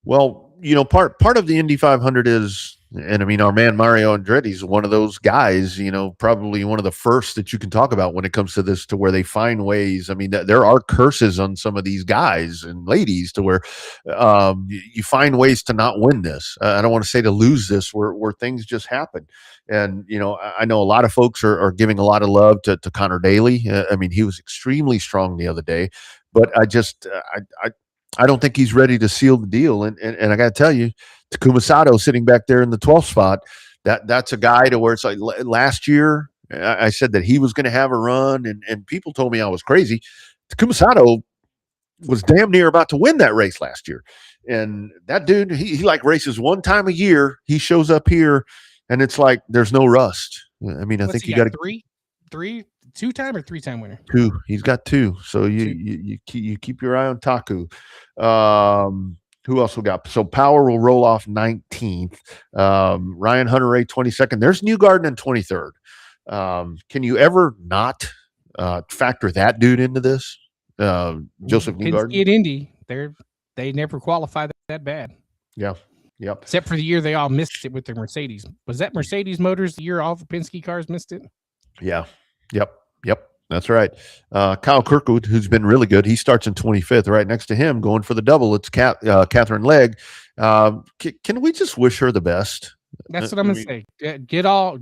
Well, part of the Indy 500 is, and I mean, our man Mario Andretti is one of those guys, probably one of the first that you can talk about when it comes to this, to where they find ways. I mean, there are curses on some of these guys and ladies to where you find ways to not win this. I don't want to say to lose this, where things just happen. And, I know a lot of folks are giving a lot of love to Connor Daly. I mean, he was extremely strong the other day, but I don't think he's ready to seal the deal. And I got to tell you, Takuma Sato sitting back there in the 12th spot, that's a guy to where it's like last year, I said that he was going to have a run, and people told me I was crazy. Takuma Sato was damn near about to win that race last year. And that dude, he like races one time a year. He shows up here, and it's like there's no rust. I mean, I think you got three, 2-time or 3-time winner. 2. He's got 2. So you keep your eye on Taku. Who else we got? So Power will roll off 19th. Ryan Hunter-Reay 22nd. There's Newgarden in 23rd. Can you ever not factor that dude into this? Joseph Newgarden at Indy, they never qualified that bad. Yeah. Yep. Except for the year they all missed it with their Mercedes. Was that Mercedes Motors the year all the Penske cars missed it? Yeah. Yep. That's right. Kyle Kirkwood, who's been really good, he starts in 25th. Right next to him, going for the double, it's Catherine Legg. Can we just wish her the best? That's what I'm gonna say. Get all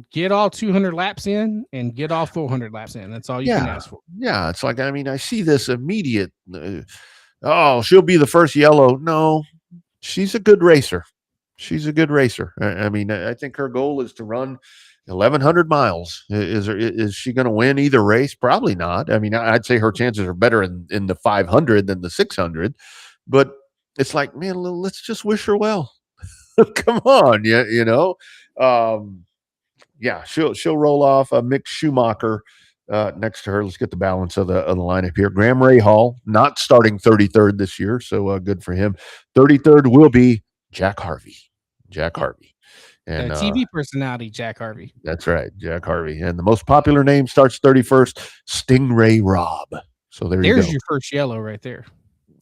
200 laps in and get all 400 laps in. That's all you can ask for. Yeah, it's like, I mean, I see this immediate. She'll be the first yellow. No, she's a good racer. I mean, I think her goal is to run 1,100 miles. Is she going to win either race? Probably not. I mean, I'd say her chances are better in the 500 than the 600. But it's like, man, let's just wish her well. Come on, she'll roll off Mick Schumacher next to her. Let's get the balance of the lineup here. Graham Rahal not starting 33rd this year, so good for him. 33rd will be Jack Harvey. And TV personality, Jack Harvey. That's right, Jack Harvey. And the most popular name starts 31st, Stingray Robb. So there's your first yellow right there.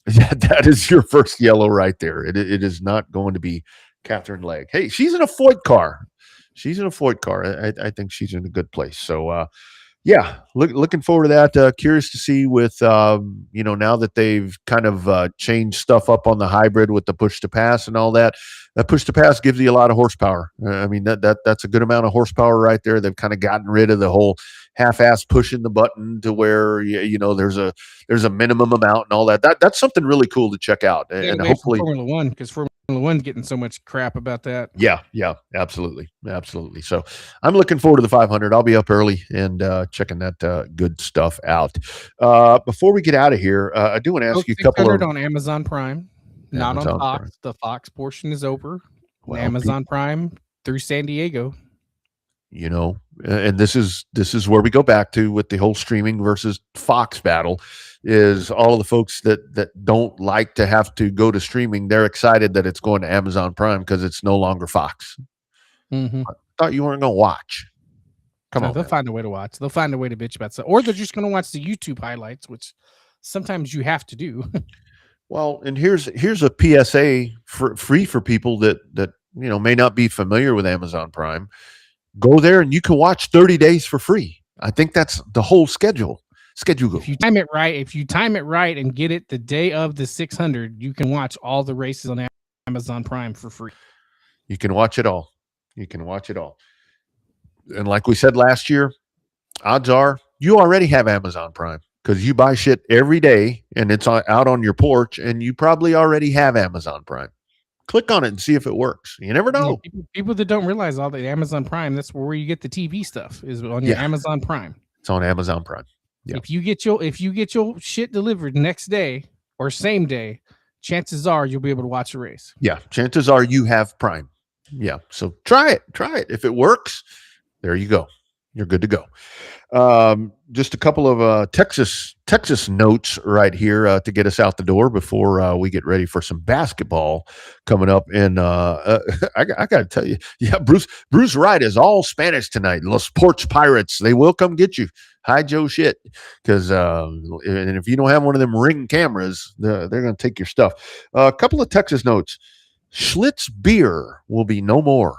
Yeah, that is your first yellow right there. It is not going to be Catherine Legg. Hey, she's in a Foyt car. I think she's in a good place. So, looking forward to that. Curious to see with, now that they've kind of changed stuff up on the hybrid with the push to pass and all that. That push to pass gives you a lot of horsepower. I mean, that's a good amount of horsepower right there. They've kind of gotten rid of the whole half-ass pushing the button to where there's a minimum amount and all that. That's something really cool to check out. And hopefully Formula One, because Formula One's getting so much crap about that. Yeah, absolutely. So I'm looking forward to the 500. I'll be up early and checking that good stuff out. Before we get out of here, I do want to ask you a couple of on Amazon Prime. Not on Fox. Prime. The Fox portion is over. Well, Amazon Prime through San Diego. And this is where we go back to with the whole streaming versus Fox battle. Is all of the folks that don't like to have to go to streaming, they're excited that it's going to Amazon Prime because it's no longer Fox. Mm-hmm. I thought you weren't going to watch. Come on, they'll find a way to watch. They'll find a way to bitch about stuff, or they're just going to watch the YouTube highlights, which sometimes you have to do. Well, and here's a PSA free for people that may not be familiar with Amazon Prime. Go there and you can watch 30 days for free. I think that's the whole schedule. If you time it right and get it the day of the 600, you can watch all the races on Amazon Prime for free. You can watch it all. And like we said last year, odds are you already have Amazon Prime because you buy shit every day and it's out on your porch and you probably already have Amazon Prime. Click on it and see if it works. You never know. Yeah, people that don't realize all the Amazon Prime, that's where you get the TV stuff is on your Amazon Prime. It's on Amazon Prime. Yeah. If you get your shit delivered next day or same day, chances are you'll be able to watch a race. Yeah, chances are you have Prime. Yeah, so try it. If it works, there you go. You're good to go. Just a couple of Texas notes right here to get us out the door before we get ready for some basketball coming up. And I got to tell you, Bruce Wright is all Spanish tonight. Los Porch Pirates, they will come get you. Hide your shit, because and if you don't have one of them Ring cameras, they're going to take your stuff. A couple of Texas notes. Schlitz beer will be no more.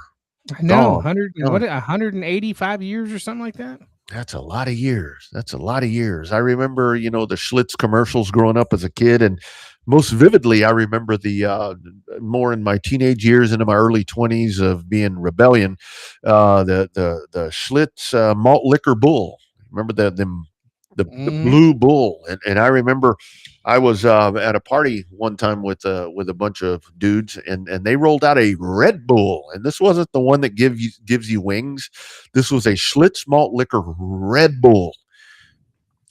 I know, Gone. 185 years or something like that. That's a lot of years. That's a lot of years. I remember, the Schlitz commercials growing up as a kid, and most vividly, I remember the more in my teenage years into my early 20s of being rebellion, the Schlitz malt liquor bull. Remember the blue bull, and I remember I was at a party one time with a bunch of dudes, and they rolled out a Red Bull, and this wasn't the one that gives you wings. This was a Schlitz malt liquor Red Bull,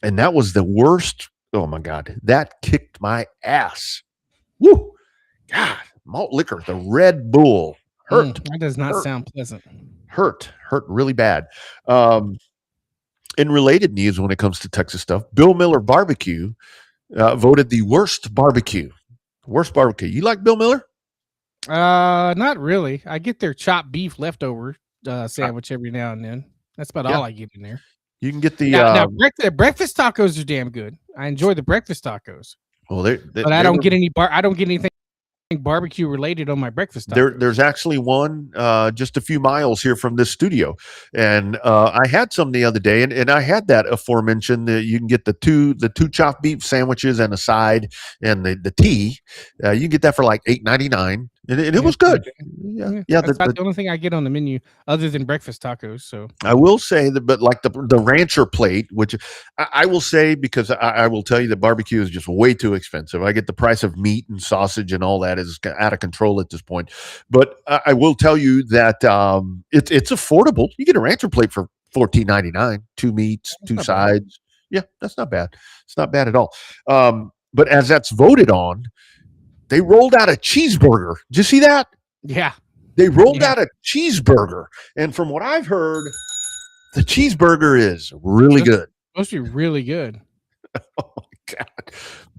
and that was the worst. Oh my God, that kicked my ass. Woo! God, malt liquor, the Red Bull hurt. That does not sound pleasant. Hurt really bad. In related news, when it comes to Texas stuff, Bill Miller Barbecue voted the worst barbecue. Worst barbecue. You like Bill Miller? Not really. I get their chopped beef leftover sandwich every now and then. That's about all I get in there. You can get the now breakfast tacos are damn good. I enjoy the breakfast tacos. Well, but I don't get anything barbecue related on my breakfast tacos. There's actually one just a few miles here from this studio, and I had some the other day, and I had that aforementioned that you can get the two chopped beef sandwiches and a side and the tea. You can get that for like $8.99, and it was good. Yeah, that's about the only thing I get on the menu other than breakfast tacos. So I will say that, but like the rancher plate, which I will say, because I will tell you that barbecue is just way too expensive. I get the price of meat and sausage and all that is out of control at this point. But I will tell you that it's affordable. You get a rancher plate for $14.99, 2 meats, 2 sides. Yeah, that's not bad. It's not bad at all. But as that's voted on, they rolled out a cheeseburger. Did you see that? Yeah. They rolled out a cheeseburger. And from what I've heard, the cheeseburger is really good. Supposed to be really good. Oh, my God.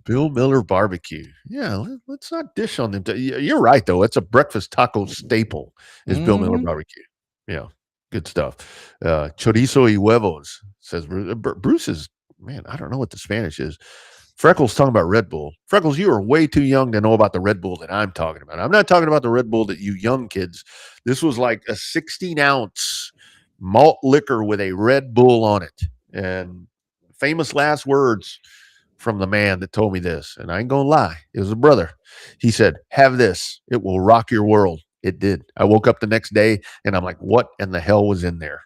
Bill Miller Barbecue. Yeah, let's not dish on them. You're right, though. It's a breakfast taco staple is Bill Miller Barbecue. Yeah, good stuff. Chorizo y huevos, says Bruce is, man, I don't know what the Spanish is. Freckles talking about Red Bull. Freckles, you are way too young to know about the Red Bull that I'm talking about. I'm not talking about the Red Bull that you young kids. This was like a 16-ounce malt liquor with a Red Bull on it. And famous last words from the man that told me this. And I ain't gonna lie, it was a brother. He said, "Have this. It will rock your world." It did. I woke up the next day and I'm like, what in the hell was in there?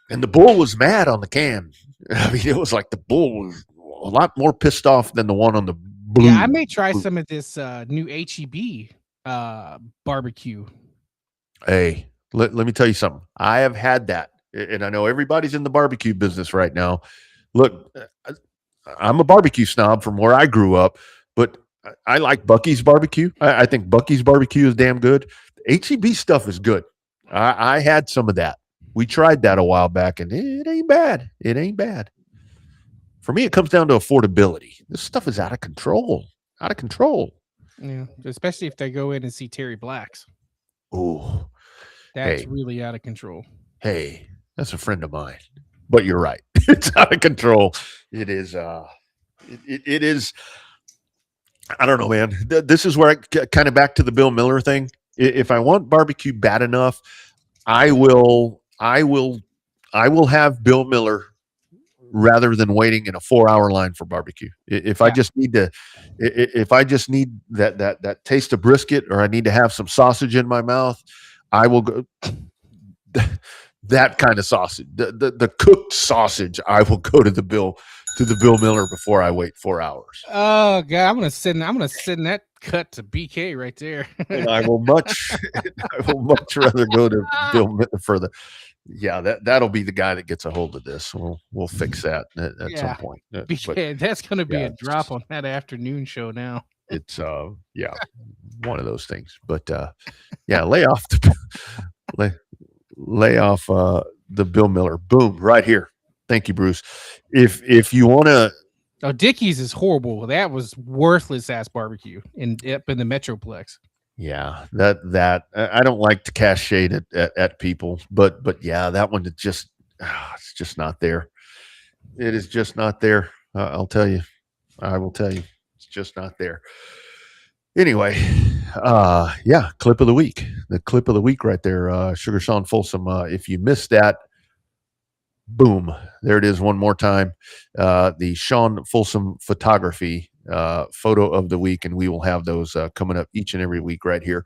And the bull was mad on the can. I mean, it was like the bull was a lot more pissed off than the one on the blue. Yeah, I may try some of this new HEB barbecue. Hey, let me tell you something. I have had that, and I know everybody's in the barbecue business right now. Look, I'm a barbecue snob from where I grew up, but I like Bucky's barbecue. I think Bucky's barbecue is damn good. HEB stuff is good. I had some of that. We tried that a while back, and it ain't bad. It ain't bad. For me, it comes down to affordability. This stuff is out of control. Out of control. Yeah, especially if they go in and see Terry Black's. Oh, that's really out of control. Hey, that's a friend of mine. But you're right. It's out of control. It is. It is. I don't know, man. This is where I kind of back to the Bill Miller thing. If I want barbecue bad enough, I will have Bill Miller rather than waiting in a 4-hour line for barbecue. If I just need that taste of brisket, or I need to have some sausage in my mouth, I will go that kind of sausage, the cooked sausage. I will go to the Bill Miller before I wait 4 hours. Oh God, I'm gonna send that cut to BK right there. And I will much rather go to Bill Miller for the. Yeah, that'll be the guy that gets a hold of this. We'll fix that at some point. BK, that's gonna be a drop on that afternoon show now. It's one of those things. But lay off the Bill Miller. Boom, right here. Thank you, Bruce. If you want to. Oh, Dickie's is horrible. That was worthless ass barbecue up in the Metroplex. Yeah, that I don't like to cast shade at people, but yeah, that one it's just not there. It is just not there. I'll tell you. I will tell you, it's just not there. Anyway, yeah, clip of the week. The clip of the week right there, Sugar Sean Folsom. If you missed that, boom, there it is one more time. The Sean Folsom photography photo of the week, and we will have those coming up each and every week right here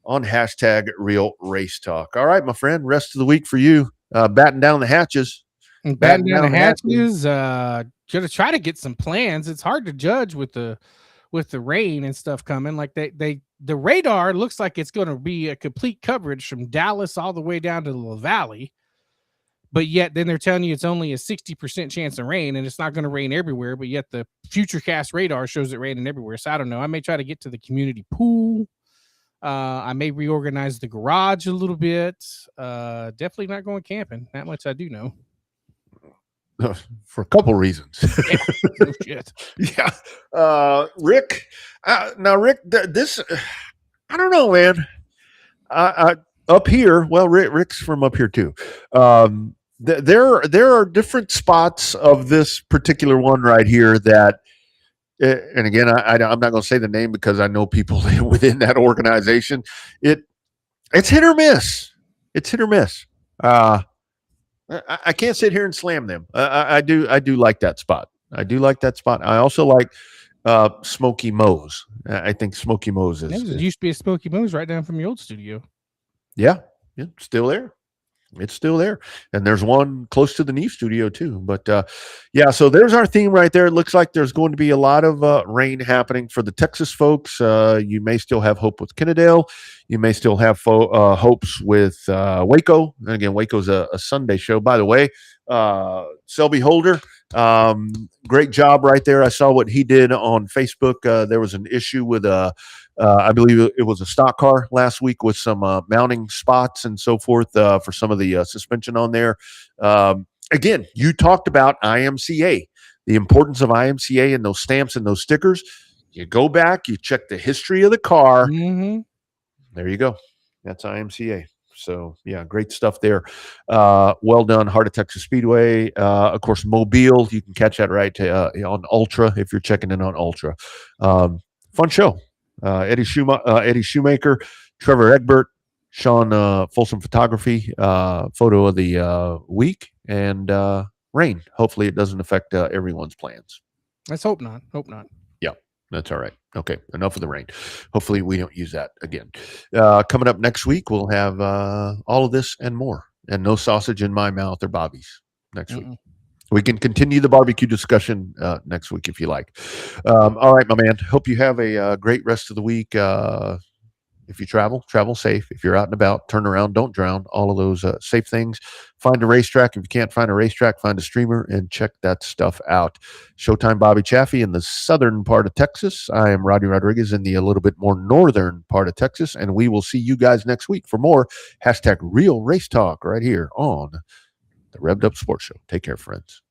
on hashtag Real Race Talk. All right, my friend, rest of the week for you. Batten down the hatches. And batten down the hatches. Gonna try to get some plans. It's hard to judge with the rain and stuff coming. Like the radar looks like it's going to be a complete coverage from Dallas all the way down to the Valley. But yet then they're telling you it's only a 60% chance of rain, and it's not going to rain everywhere. But yet the Futurecast radar shows it raining everywhere. So I don't know. I may try to get to the community pool. I may reorganize the garage a little bit. Definitely not going camping. That much I do know. For a couple reasons. Yeah, no shit. Yeah. Rick. Now, Rick, this, I don't know, man. Up here, well, Rick's from up here too. There are different spots of this particular one right here that, and again, I'm not going to say the name because I know people within that organization. It's hit or miss. It's hit or miss. I can't sit here and slam them. I do like that spot. I do like that spot. I also like Smoky Moe's. I think Smoky Moe's is. There used to be a Smoky Moe's right down from your old studio. Yeah, still there. It's still there. And there's one close to the new studio too. But yeah, so there's our theme right there. It looks like there's going to be a lot of rain happening for the Texas folks. You may still have hope with Kennedale. You may still have hopes with Waco. And again, Waco's a Sunday show. By the way, Selby Holder, great job right there. I saw what he did on Facebook. There was an issue with I believe it was a stock car last week with some mounting spots and so forth for some of the suspension on there. Again, you talked about IMCA, the importance of IMCA and those stamps and those stickers. You go back, you check the history of the car. Mm-hmm. There you go. That's IMCA. So, yeah, great stuff there. Well done, Heart of Texas Speedway. Of course, Mobile, you can catch that right on Ultra if you're checking in on Ultra. Fun show. Eddie Shoemaker, Trevor Egbert, Sean Folsom Photography, photo of the week, and rain. Hopefully it doesn't affect everyone's plans. Let's hope not. Hope not. Yeah, that's all right. Okay, enough of the rain. Hopefully we don't use that again. Coming up next week, we'll have all of this and more. And no sausage in my mouth or Bobby's next week. We can continue the barbecue discussion next week if you like. All right, my man. Hope you have a great rest of the week. If you travel safe. If you're out and about, turn around, don't drown. All of those safe things. Find a racetrack. If you can't find a racetrack, find a streamer and check that stuff out. Showtime Bobby Chaffee in the southern part of Texas. I am Rodney Rodriguez in the a little bit more northern part of Texas, and we will see you guys next week for more hashtag Real Race Talk right here on the Revved Up Sports Show. Take care, friends.